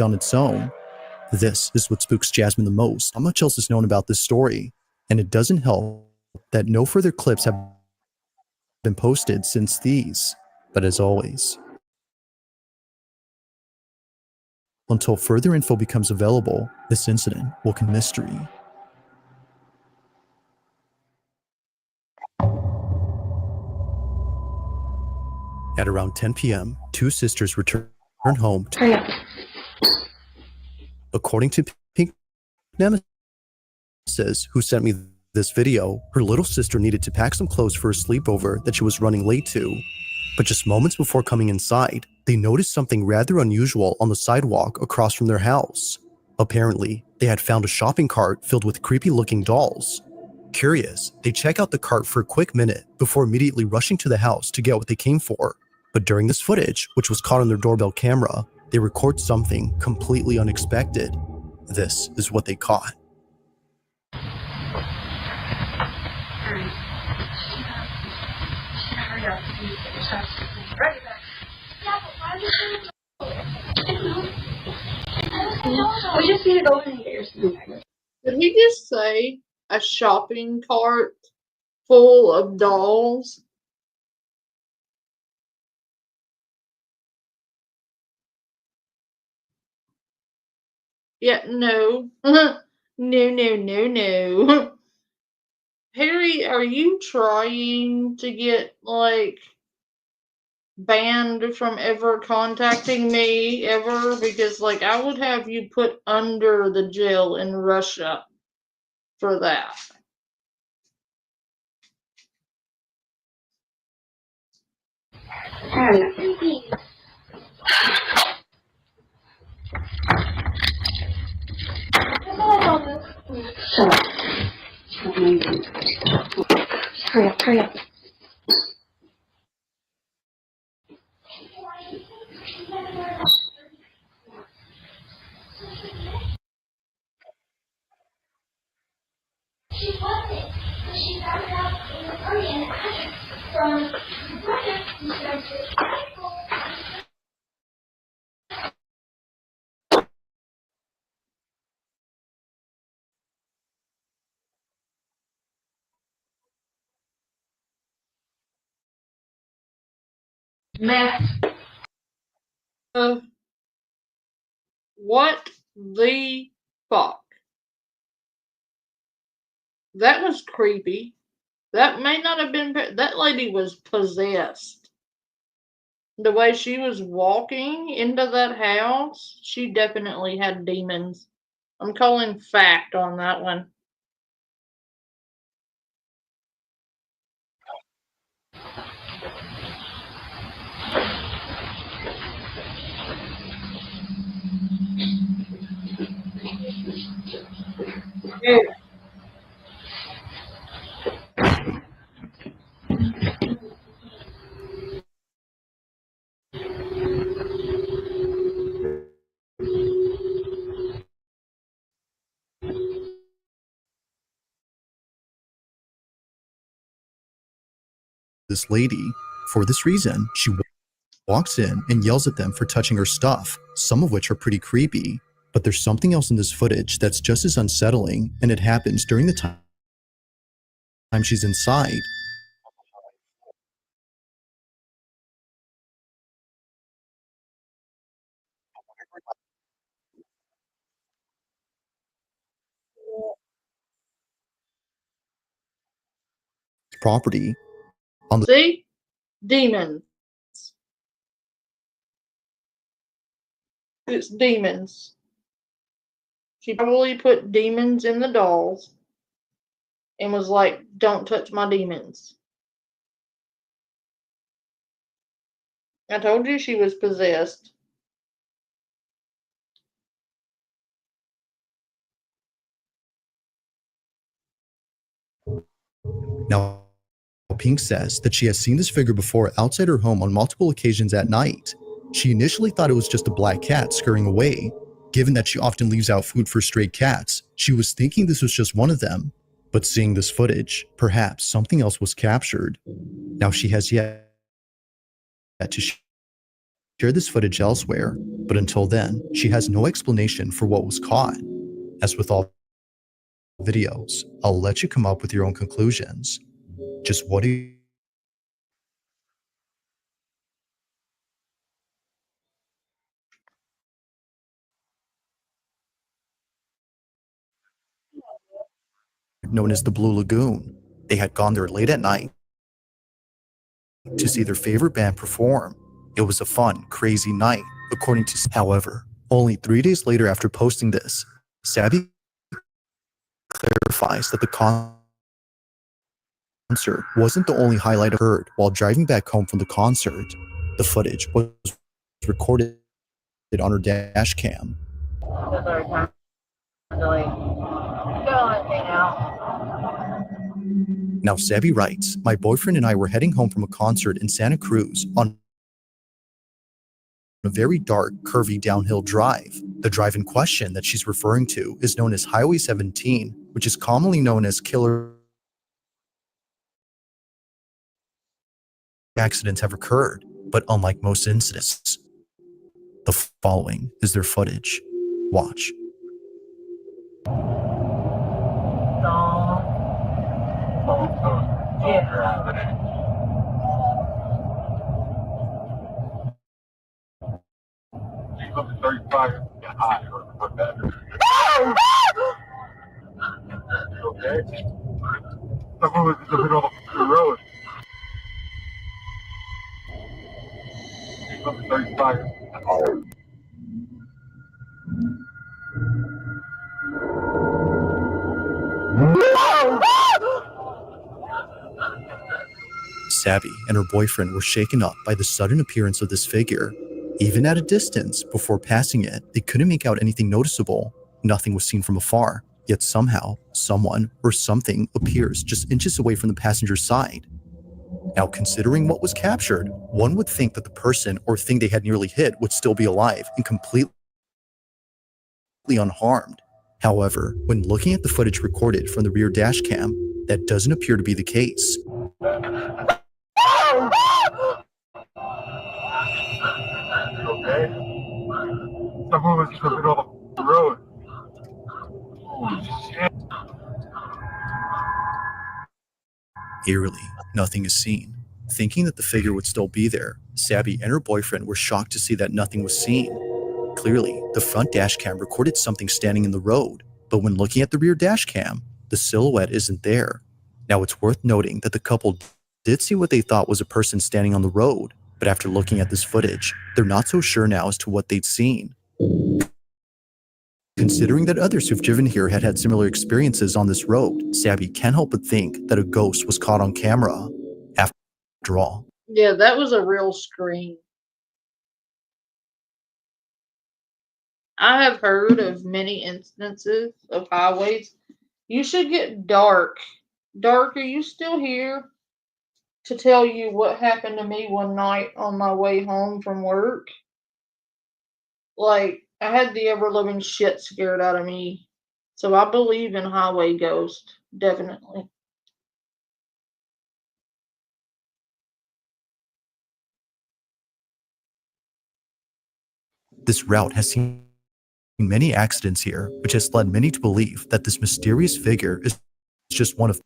on its own. This is what spooks Jasmine the most. Not much else is known about this story, and it doesn't help that no further clips have been posted since these. But as always, until further info becomes available, this incident will continue mystery. At around 10 p.m., 2 sisters returned home According to Pink Nemesis, who sent me this video, her little sister needed to pack some clothes for a sleepover that she was running late to. But just moments before coming inside, they noticed something rather unusual on the sidewalk across from their house. Apparently, they had found a shopping cart filled with creepy-looking dolls. Curious, they check out the cart for a quick minute before immediately rushing to the house to get what they came for. But during this footage, which was caught on their doorbell camera, they record something completely unexpected. This is what they caught. We just need to go in and get your food. Did he just say a shopping cart full of dolls? Yeah, no. No, no, no, no. Harry, are you trying to get, like, banned from ever contacting me ever? Because, like, I would have you put under the jail in Russia for that. Shut up. Hurry up, hurry up. Meth. What the fuck? That was creepy. That may not have been. That lady was possessed. The way she was walking into that house, she definitely had demons. I'm calling fact on that one. This lady, for this reason, she walks in and yells at them for touching her stuff, some of which are pretty creepy. But there's something else in this footage that's just as unsettling, and it happens during the time she's inside. Property on the See? Demons. It's demons. She probably put demons in the dolls and was like, don't touch my demons. I told you she was possessed. Now, Pink says that she has seen this figure before outside her home on multiple occasions at night. She initially thought it was just a black cat scurrying away. Given that she often leaves out food for stray cats, she was thinking this was just one of them. But seeing this footage, perhaps something else was captured. Now she has yet to share this footage elsewhere, but until then, she has no explanation for what was caught. As with all videos, I'll let you come up with your own conclusions. Just what do you known as the Blue Lagoon? They had gone there late at night to see their favorite band perform. It was a fun, crazy night, according to. However, Only 3 days later after posting this, Sabby clarifies that the concert wasn't the only highlight heard while driving back home from the concert. The footage was recorded on her dash cam. Now, Sabby writes, "My boyfriend and I were heading home from a concert in Santa Cruz on a very dark, curvy downhill drive. The drive in question that she's referring to is known as Highway 17, which is commonly known as killer accidents have occurred, but unlike most incidents, the following is their footage. Watch. Okay. Someone was in the middle of the road. He's up to 35. Sabby and her boyfriend were shaken up by the sudden appearance of this figure. Even at a distance, before passing it, they couldn't make out anything noticeable. Nothing was seen from afar, yet somehow, someone or something appears just inches away from the passenger's side. Now, considering what was captured, one would think that the person or thing they had nearly hit would still be alive and completely unharmed. However, when looking at the footage recorded from the rear dash cam, that doesn't appear to be the case. Okay. Someone was in the middle of the road. Holy shit. Eerily, nothing is seen. Thinking that the figure would still be there, Sabby and her boyfriend were shocked to see that nothing was seen. Clearly, the front dash cam recorded something standing in the road, but when looking at the rear dash cam, the silhouette isn't there. Now, it's worth noting that the couple did see what they thought was a person standing on the road, but after looking at this footage, they're not so sure now as to what they'd seen. Considering that others who've driven here had had similar experiences on this road, Sabby can't help but think that a ghost was caught on camera. After all, Yeah, that was a real scream. I have heard of many instances of highways. You should get Dark. Dark, are you still here? To tell you what happened to me one night on my way home from work. Like, I had the ever living shit scared out of me. So I believe in highway ghost, definitely. this route has seen many accidents here, which has led many to believe that this mysterious figure is just one of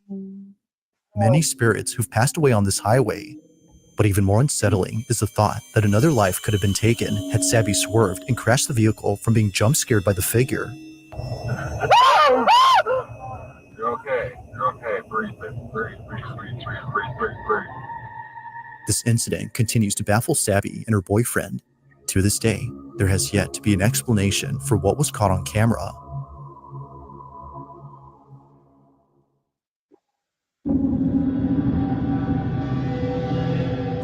many spirits who've passed away on this highway. But even more unsettling is the thought that another life could have been taken had Sabby swerved and crashed the vehicle from being jump scared by the figure. You're okay. You're okay. Breathe. Breathe. This incident continues to baffle Sabby and her boyfriend. To this day, there has yet to be an explanation for what was caught on camera.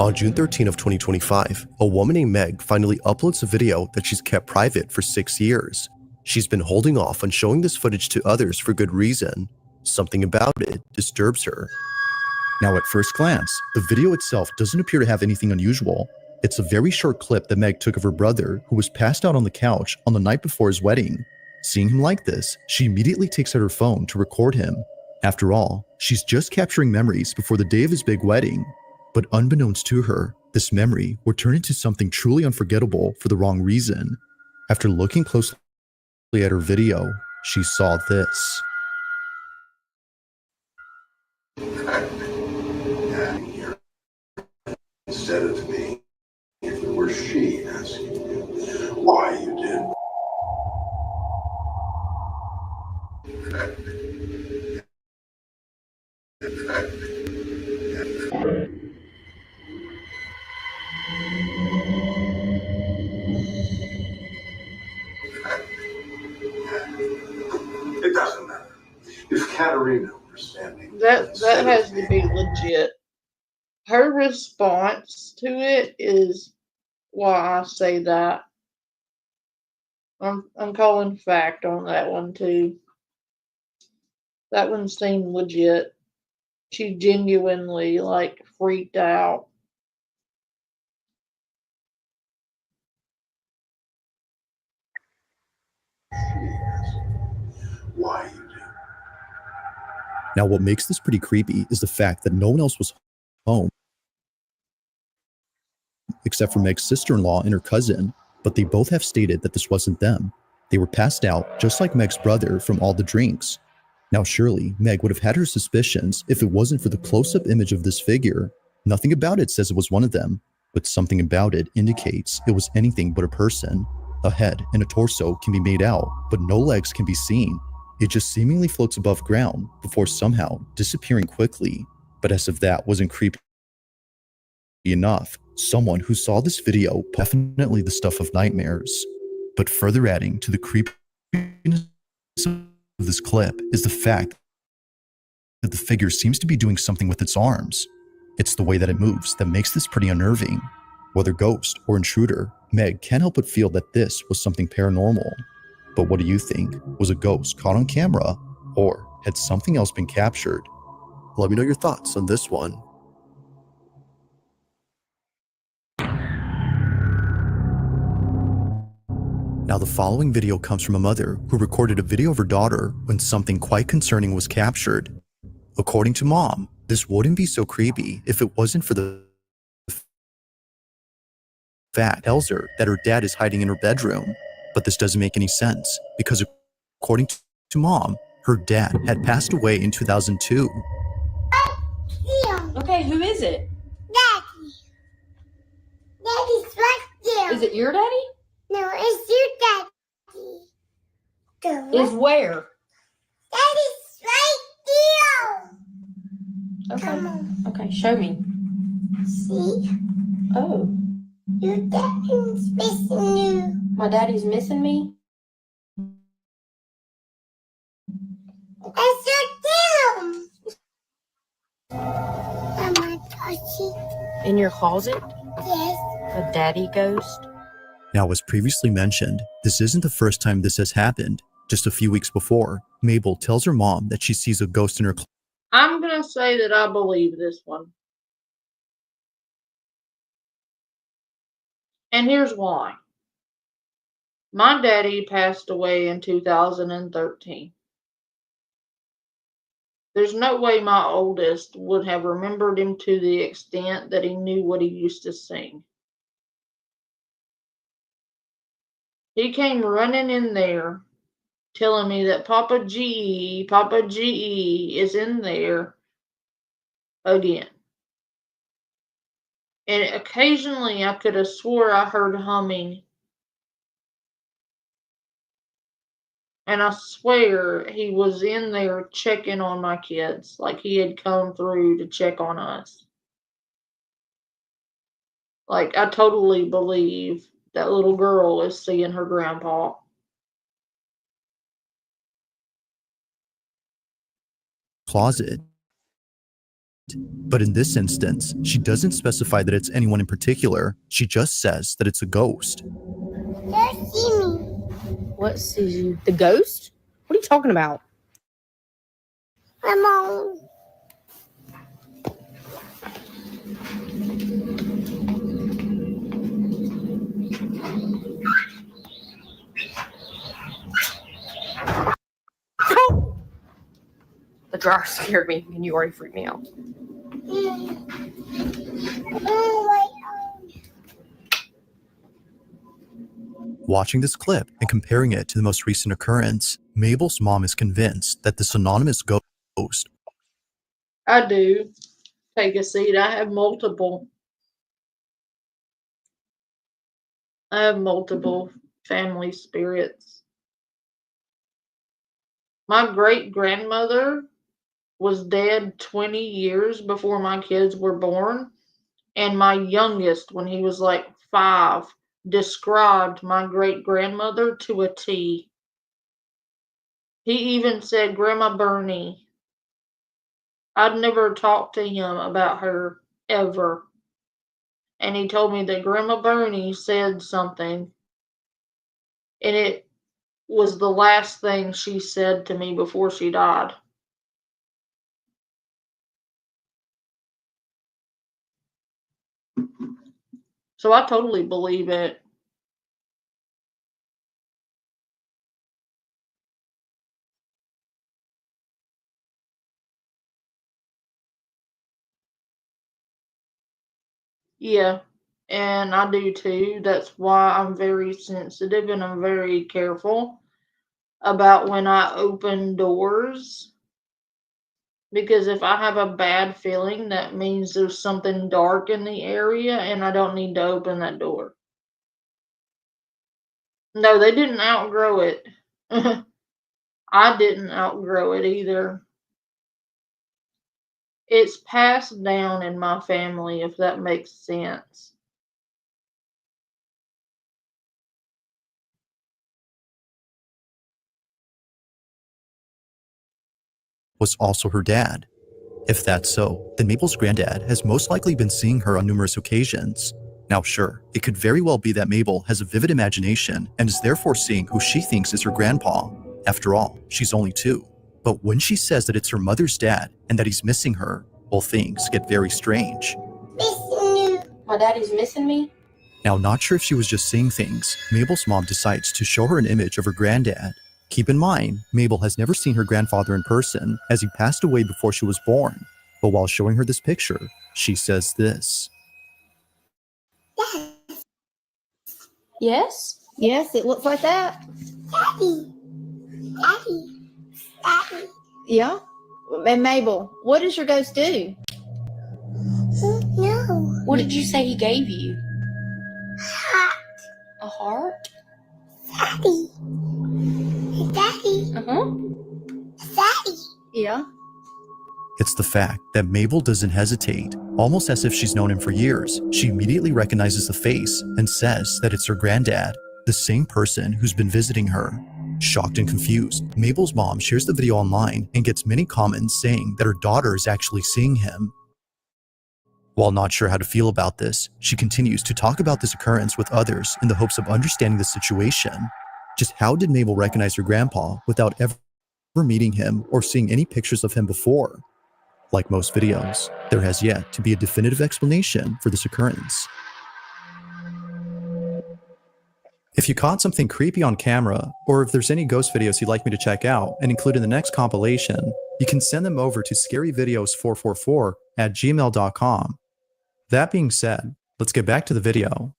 On June 13 of 2025, a woman named Meg finally uploads a video that she's kept private for 6 years. She's been holding off on showing this footage to others for good reason. Something about it disturbs her. Now, at first glance, the video itself doesn't appear to have anything unusual. It's a very short clip that Meg took of her brother, who was passed out on the couch on the night before his wedding. Seeing him like this, she immediately takes out her phone to record him. After all, she's just capturing memories before the day of his big wedding. But unbeknownst to her, this memory would turn into something truly unforgettable for the wrong reason. After looking closely at her video, she saw this. Said it to me, if it were she asking you why you did. Marina were standing. That has to be legit. Her response to it is why I say that. I'm calling fact on that one too. That one seemed legit. She genuinely like freaked out. Why you do? Now, what makes this pretty creepy is the fact that no one else was home except for Meg's sister-in-law and her cousin, but they both have stated that this wasn't them. They were passed out just like Meg's brother from all the drinks. Now, surely Meg would have had her suspicions if it wasn't for the close-up image of this figure. Nothing about it says it was one of them, but something about it indicates it was anything but a person. A head and a torso can be made out, but no legs can be seen. It just seemingly floats above ground before somehow disappearing quickly. But as if that wasn't creepy enough, someone who saw this video, definitely the stuff of nightmares. But further adding to the creepiness of this clip is the fact that the figure seems to be doing something with its arms. It's the way that it moves that makes this pretty unnerving. Whether ghost or intruder, Meg can't help but feel that this was something paranormal. But what do you think? Was a ghost caught on camera, or had something else been captured? Let me know your thoughts on this one. Now, the following video comes from a mother who recorded a video of her daughter when something quite concerning was captured. According to Mom, this wouldn't be so creepy if it wasn't for the fact tells her that her dad is hiding in her bedroom. But this doesn't make any sense because according to Mom, her dad had passed away in 2002. Okay, who is it? Daddy. Daddy's right there. Is it your daddy? No, it's your daddy. Is where? Daddy's right there. Okay. Come on. Okay, show me. See? Oh. Your daddy's missing you. My daddy's missing me? That's your damn. Mama, touchy. In your closet? Yes. A daddy ghost? Now, as previously mentioned, this isn't the first time this has happened. Just a few weeks before, Mabel tells her mom that she sees a ghost in her closet. I'm gonna say that I believe this one. And here's why. My daddy passed away in 2013. There's no way my oldest would have remembered him to the extent that he knew what he used to sing. He came running in there telling me that Papa GE is in there again. And occasionally I could have swore I heard humming. And I swear he was in there checking on my kids, like he had come through to check on us. Like, I totally believe that little girl is seeing her grandpa. Closet. But in this instance, she doesn't specify that it's anyone in particular. She just says that it's a ghost. Just see me. What sees you? The ghost? What are you talking about? Come on. The dryer scared me and you already freaked me out. Watching this clip and comparing it to the most recent occurrence, Mabel's mom is convinced that this anonymous ghost. I do. Take a seat. I have multiple family spirits. My great-grandmother was dead 20 years before my kids were born, and my youngest, when he was like 5, described my great-grandmother to a T. He even said Grandma Bernie I'd never talked to him about her ever. And he told me that Grandma Bernie said something, and it was the last thing she said to me before she died. So I totally believe it. Yeah, and I do too. That's why I'm very sensitive and I'm very careful about when I open doors. Because if I have a bad feeling, that means there's something dark in the area and I don't need to open that door. No, they didn't outgrow it. I didn't outgrow it either. It's passed down in my family, if that makes sense. Was also her dad. If that's so, then Mabel's granddad has most likely been seeing her on numerous occasions. Now sure, it could very well be that Mabel has a vivid imagination and is therefore seeing who she thinks is her grandpa. After all, she's only 2. But when she says that it's her mother's dad and that he's missing her, well, things get very strange. My daddy's missing me? Now, not sure if she was just seeing things, Mabel's mom decides to show her an image of her granddad. Keep in mind, Mabel has never seen her grandfather in person, as he passed away before she was born. But while showing her this picture, she says this. Yes? Yes, it looks like that. Daddy. Daddy. Daddy. Yeah? And Mabel, what does your ghost do? No. What did you say he gave you? Heart. A heart? Daddy. Daddy. Uh-huh. Daddy. Yeah. It's the fact that Mabel doesn't hesitate, almost as if she's known him for years. She immediately recognizes the face and says that it's her granddad, the same person who's been visiting her. Shocked and confused, Mabel's mom shares the video online and gets many comments saying that her daughter is actually seeing him. While not sure how to feel about this, she continues to talk about this occurrence with others in the hopes of understanding the situation. Just how did Mabel recognize her grandpa without ever meeting him or seeing any pictures of him before? Like most videos, there has yet to be a definitive explanation for this occurrence. If you caught something creepy on camera, or if there's any ghost videos you'd like me to check out and include in the next compilation, you can send them over to scaryvideos444@gmail.com. That being said, let's get back to the video.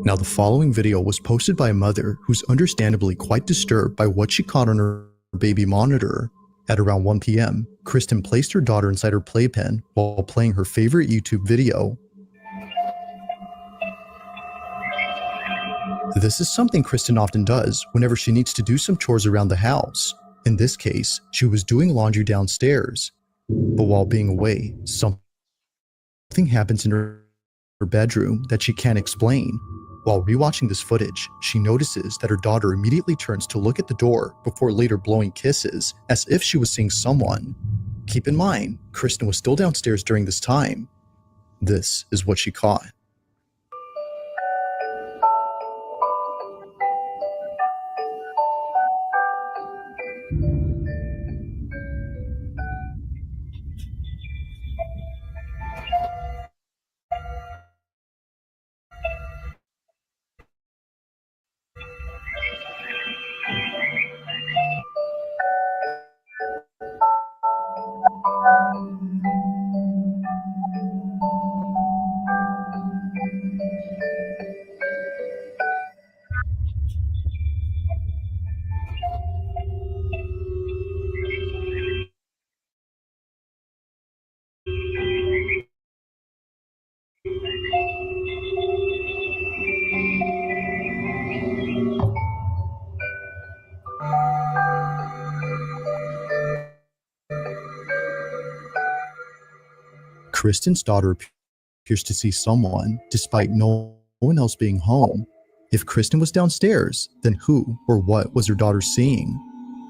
Now, the following video was posted by a mother who's understandably quite disturbed by what she caught on her baby monitor. At around 1 p.m., Kristen placed her daughter inside her playpen while playing her favorite YouTube video. This is something Kristen often does whenever she needs to do some chores around the house. In this case, she was doing laundry downstairs. But while being away, something happens in her bedroom that she can't explain. While rewatching this footage, she notices that her daughter immediately turns to look at the door before later blowing kisses as if she was seeing someone. Keep in mind, Kristen was still downstairs during this time. This is what she caught. Kristen's daughter appears to see someone despite no one else being home. If Kristen was downstairs, then who or what was her daughter seeing?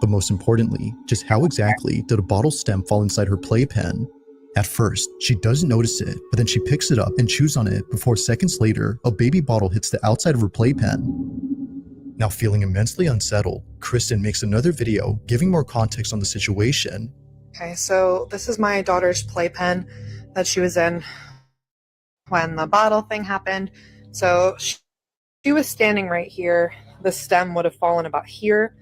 But most importantly, just how exactly did a bottle stem fall inside her playpen? At first, she doesn't notice it, but then she picks it up and chews on it before seconds later, a baby bottle hits the outside of her playpen. Now feeling immensely unsettled, Kristen makes another video giving more context on the situation. Okay, so this is my daughter's playpen that she was in when the bottle thing happened. So she was standing right here. The stem would have fallen about here.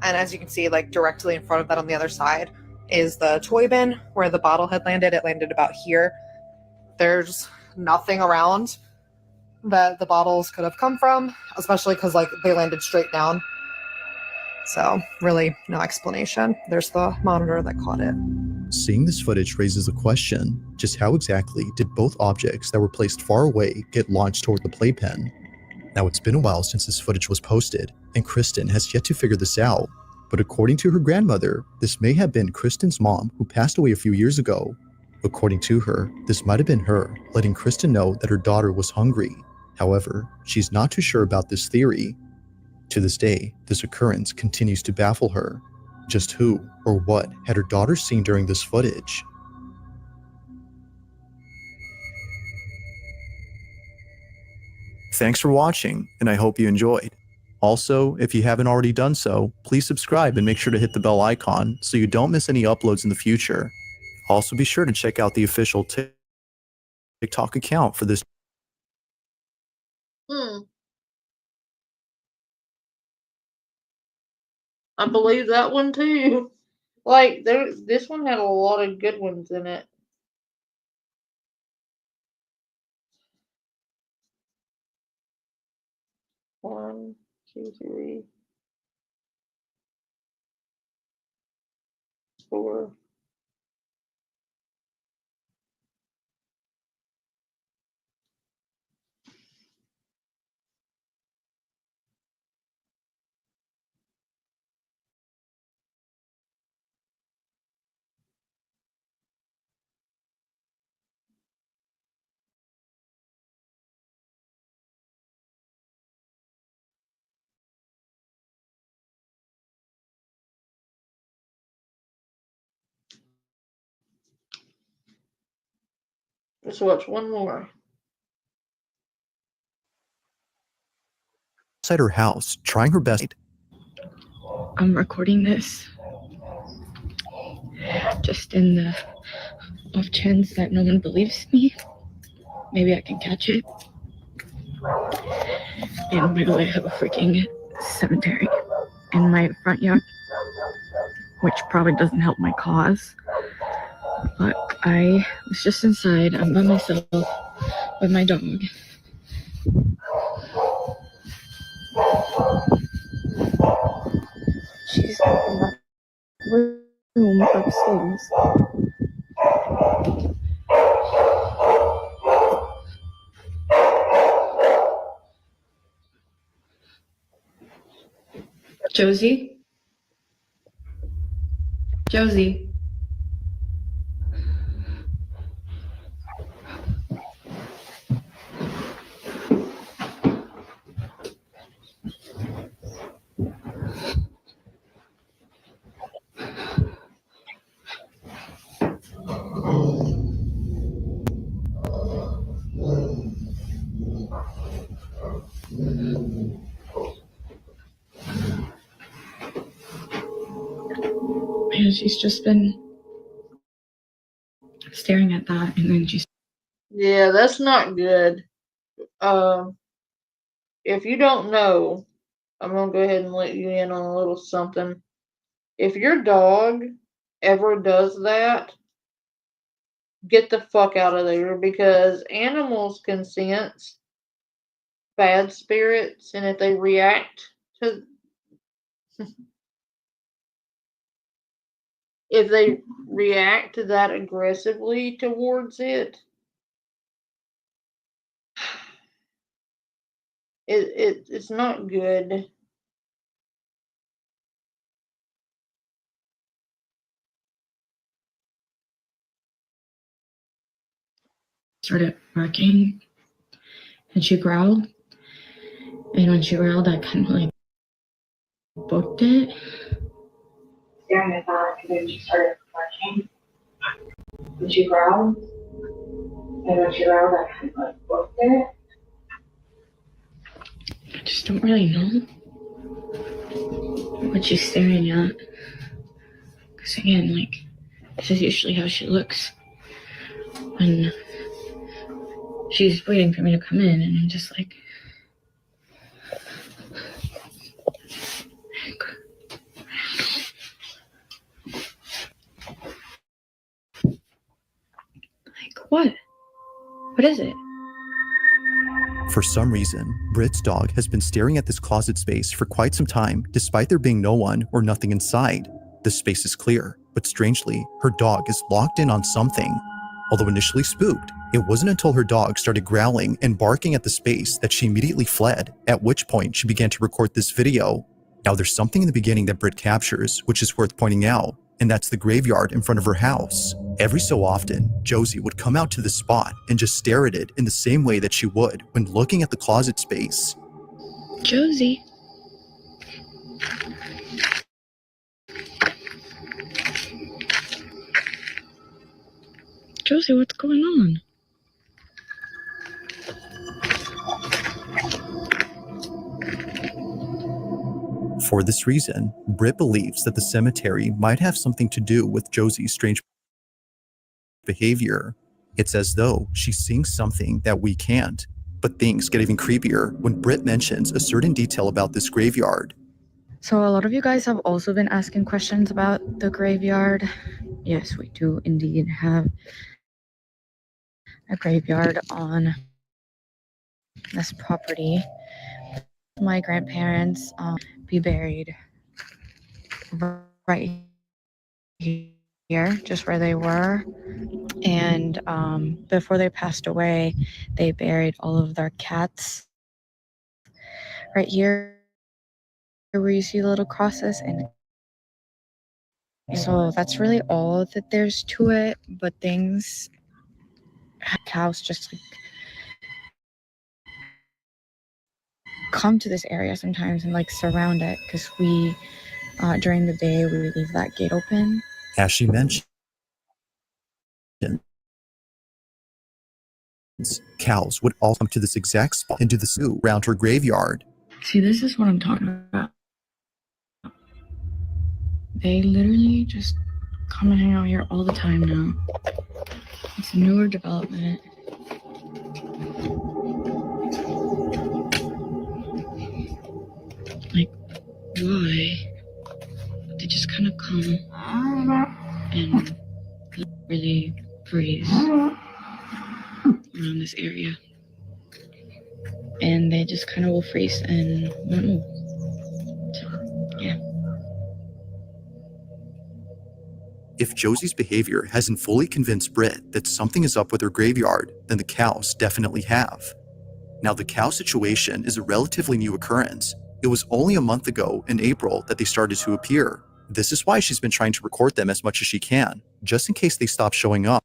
And as you can see, like directly in front of that on the other side is the toy bin where the bottle had landed. It landed about here. There's nothing around that the bottles could have come from, especially because like they landed straight down. So really no explanation. There's the monitor that caught it. Seeing this footage raises the question, just how exactly did both objects that were placed far away get launched toward the playpen? Now it's been a while since this footage was posted, and Kristen has yet to figure this out. But according to her grandmother, this may have been Kristen's mom who passed away a few years ago. According to her, this might have been her letting Kristen know that her daughter was hungry. However, she's not too sure about this theory. To this day, this occurrence continues to baffle her. Just who or what had her daughter seen during this footage? Thanks for watching, and I hope you enjoyed. Also, if you haven't already done so, please subscribe and make sure to hit the bell icon so you don't miss any uploads in the future. Also, be sure to check out the official TikTok account for this. I believe that one too. Like this one had a lot of good ones in it. One, two, three, four. Let's watch one more. Inside her house, trying her best. I'm recording this just in the off chance that no one believes me. Maybe I can catch it. And by the way, I have a freaking cemetery in my front yard, which probably doesn't help my cause. But I was just inside. I'm by myself with my dog. She's in the room upstairs. Josie? Josie? Man, she's just been staring at that, and then she's... Yeah, that's not good. If you don't know, I'm gonna go ahead and let you in on a little something. If your dog ever does that, get the fuck out of there, because animals can sense bad spirits, and if they react to if they react to that aggressively towards it, it's not good. Started barking, and she growled. And when she growled, I kind of like booked it. staring at that, and then she started barking. And she growled. And when she growled, I kind of like looked at it. I just don't really know what she's staring at. Because again, like, this is usually how she looks when she's waiting for me to come in, and I'm just like, what? What is it? For some reason, Britt's dog has been staring at this closet space for quite some time, despite there being no one or nothing inside. The space is clear, but strangely, her dog is locked in on something. Although initially spooked, it wasn't until her dog started growling and barking at the space that she immediately fled, at which point she began to record this video. Now there's something in the beginning that Britt captures, which is worth pointing out, and that's the graveyard in front of her house. Every so often, Josie would come out to the spot and just stare at it in the same way that she would when looking at the closet space. Josie. Josie, what's going on? For this reason, Britt believes that the cemetery might have something to do with Josie's strange behavior. It's as though she's seeing something that we can't. But things get even creepier when Britt mentions a certain detail about this graveyard. So a lot of you guys have also been asking questions about the graveyard. Yes, we do indeed have a graveyard on this property. My grandparents be buried right here, just where they were. And before they passed away, they buried all of their cats right here where you see the little crosses. And so that's really all that there's to it. But things, cows just like come to this area sometimes and like surround it, because we during the day we leave that gate open. As she mentioned, cows would all come to this exact spot and do the zoo around her graveyard. See, this is what I'm talking about. They literally just come and hang out here all the time now. It's a newer development. Like, why? They just kind of come and really freeze around this area. And they just kind of will freeze and won't move. So, yeah. If Josie's behavior hasn't fully convinced Britt that something is up with her graveyard, then the cows definitely have. Now, the cow situation is a relatively new occurrence. It was only a month ago in April that they started to appear. This is why she's been trying to record them as much as she can, just in case they stop showing up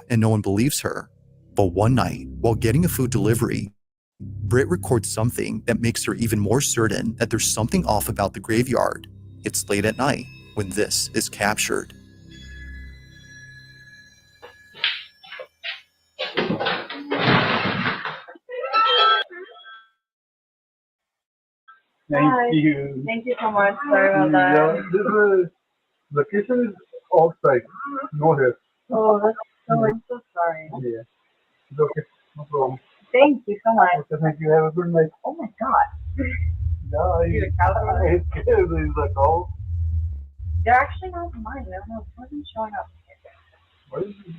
and no one believes her. But one night, while getting a food delivery, Britt records something that makes her even more certain that there's something off about the graveyard. It's late at night when this is captured. Thank you. Thank you so much. Sorry about that. Yeah, this location is outside, no here. Oh, I'm so sorry. Yeah. It's okay, no problem. Thank you so much. Okay, thank you. Have a good night. Oh my God. Yeah, You're a cow. it's scared. There's a cow. They're actually not mine. I don't know. It wasn't showing up. What is it?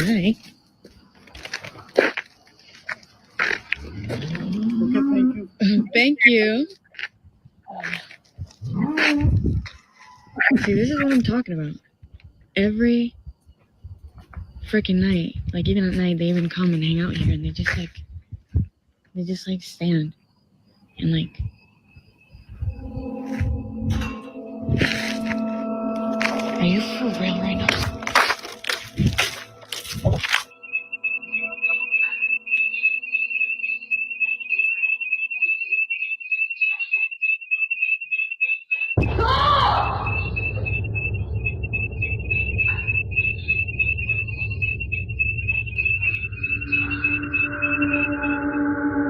Hi. Okay, thank you. Thank you. See, this is what I'm talking about. Every freaking night, like even at night, they even come and hang out here, and they just like stand and like. Are you for real right now?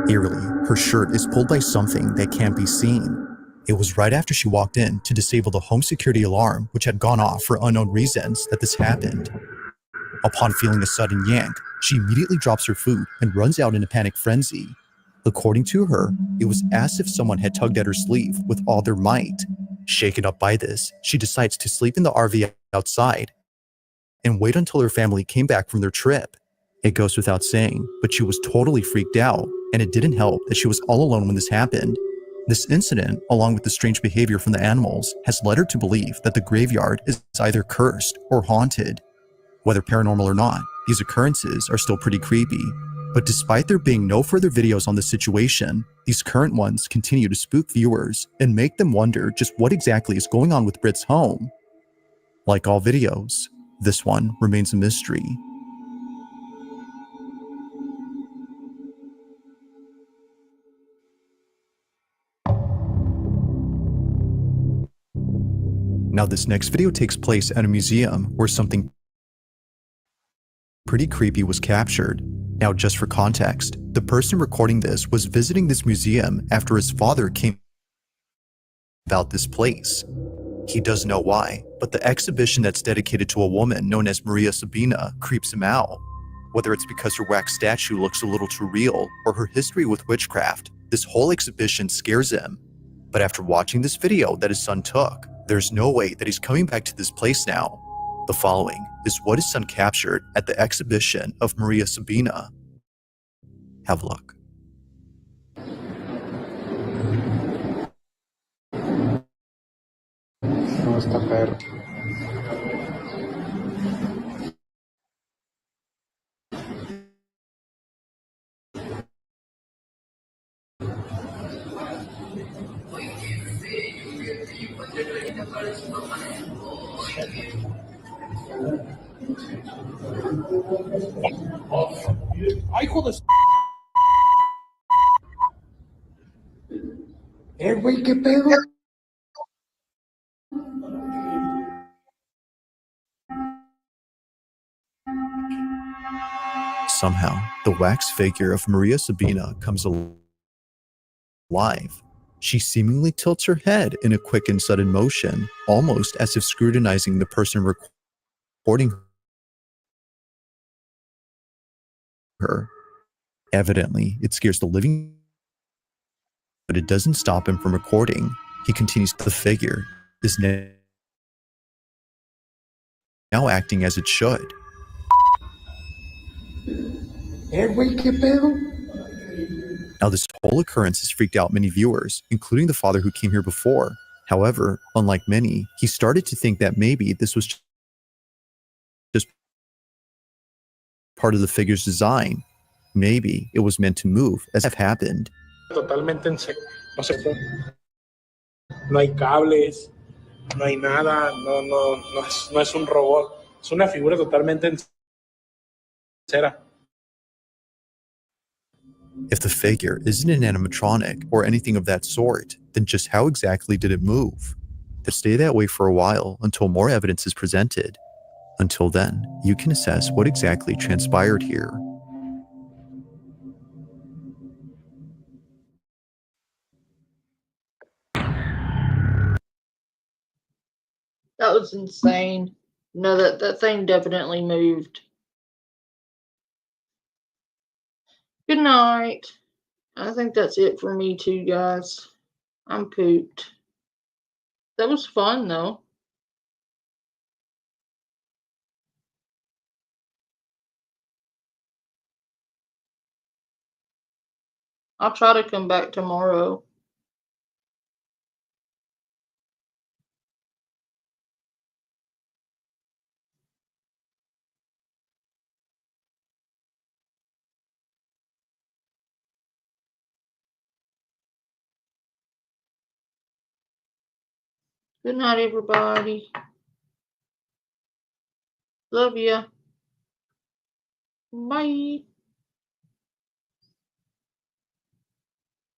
Eerily, her shirt is pulled by something that can't be seen. It was right after she walked in to disable the home security alarm, which had gone off for unknown reasons, that this happened. Upon feeling a sudden yank, she immediately drops her food and runs out in a panic frenzy. According to her, it was as if someone had tugged at her sleeve with all their might. Shaken up by this, she decides to sleep in the RV outside and wait until her family came back from their trip. It goes without saying, but she was totally freaked out, and it didn't help that she was all alone when this happened. This incident, along with the strange behavior from the animals, has led her to believe that the graveyard is either cursed or haunted. Whether paranormal or not, these occurrences are still pretty creepy. But despite there being no further videos on the situation, these current ones continue to spook viewers and make them wonder just what exactly is going on with Britt's home. Like all videos, this one remains a mystery. Now this next video takes place at a museum where something pretty creepy was captured. Now just for context, the person recording this was visiting this museum after his father came about this place. He doesn't know why, but the exhibition that's dedicated to a woman known as Maria Sabina creeps him out. Whether it's because her wax statue looks a little too real or her history with witchcraft, this whole exhibition scares him. But after watching this video that his son took, there's no way that he's coming back to this place now. The following is what his son captured at the exhibition of Maria Sabina. Have a look. No está perto. Ay, hijo de... Güey, ¿qué pedo? Somehow, the wax figure of Maria Sabina comes alive. She seemingly tilts her head in a quick and sudden motion, almost as if scrutinizing the person recording her. Evidently, it scares the living, but it doesn't stop him from recording. He continues. The figure is now acting as it should. Güey, ¿qué pedo? Now, this whole occurrence has freaked out many viewers, including the father who came here before. However, unlike many, he started to think that maybe this was just part of the figure's design. Maybe it was meant to move, as have happened. Totalmente en seco. No se puede. No hay cables, no hay nada, no es un robot. Es una figura totalmente en cera. If the figure isn't an animatronic or anything of that sort, then just how exactly did it move? To stay that way for a while until more evidence is presented. Until then, you can assess what exactly transpired here. That was insane. No, that thing definitely moved. Good night. I think that's it for me too, guys. I'm pooped. That was fun, though. I'll try to come back tomorrow. Good night, everybody. Love ya. Bye.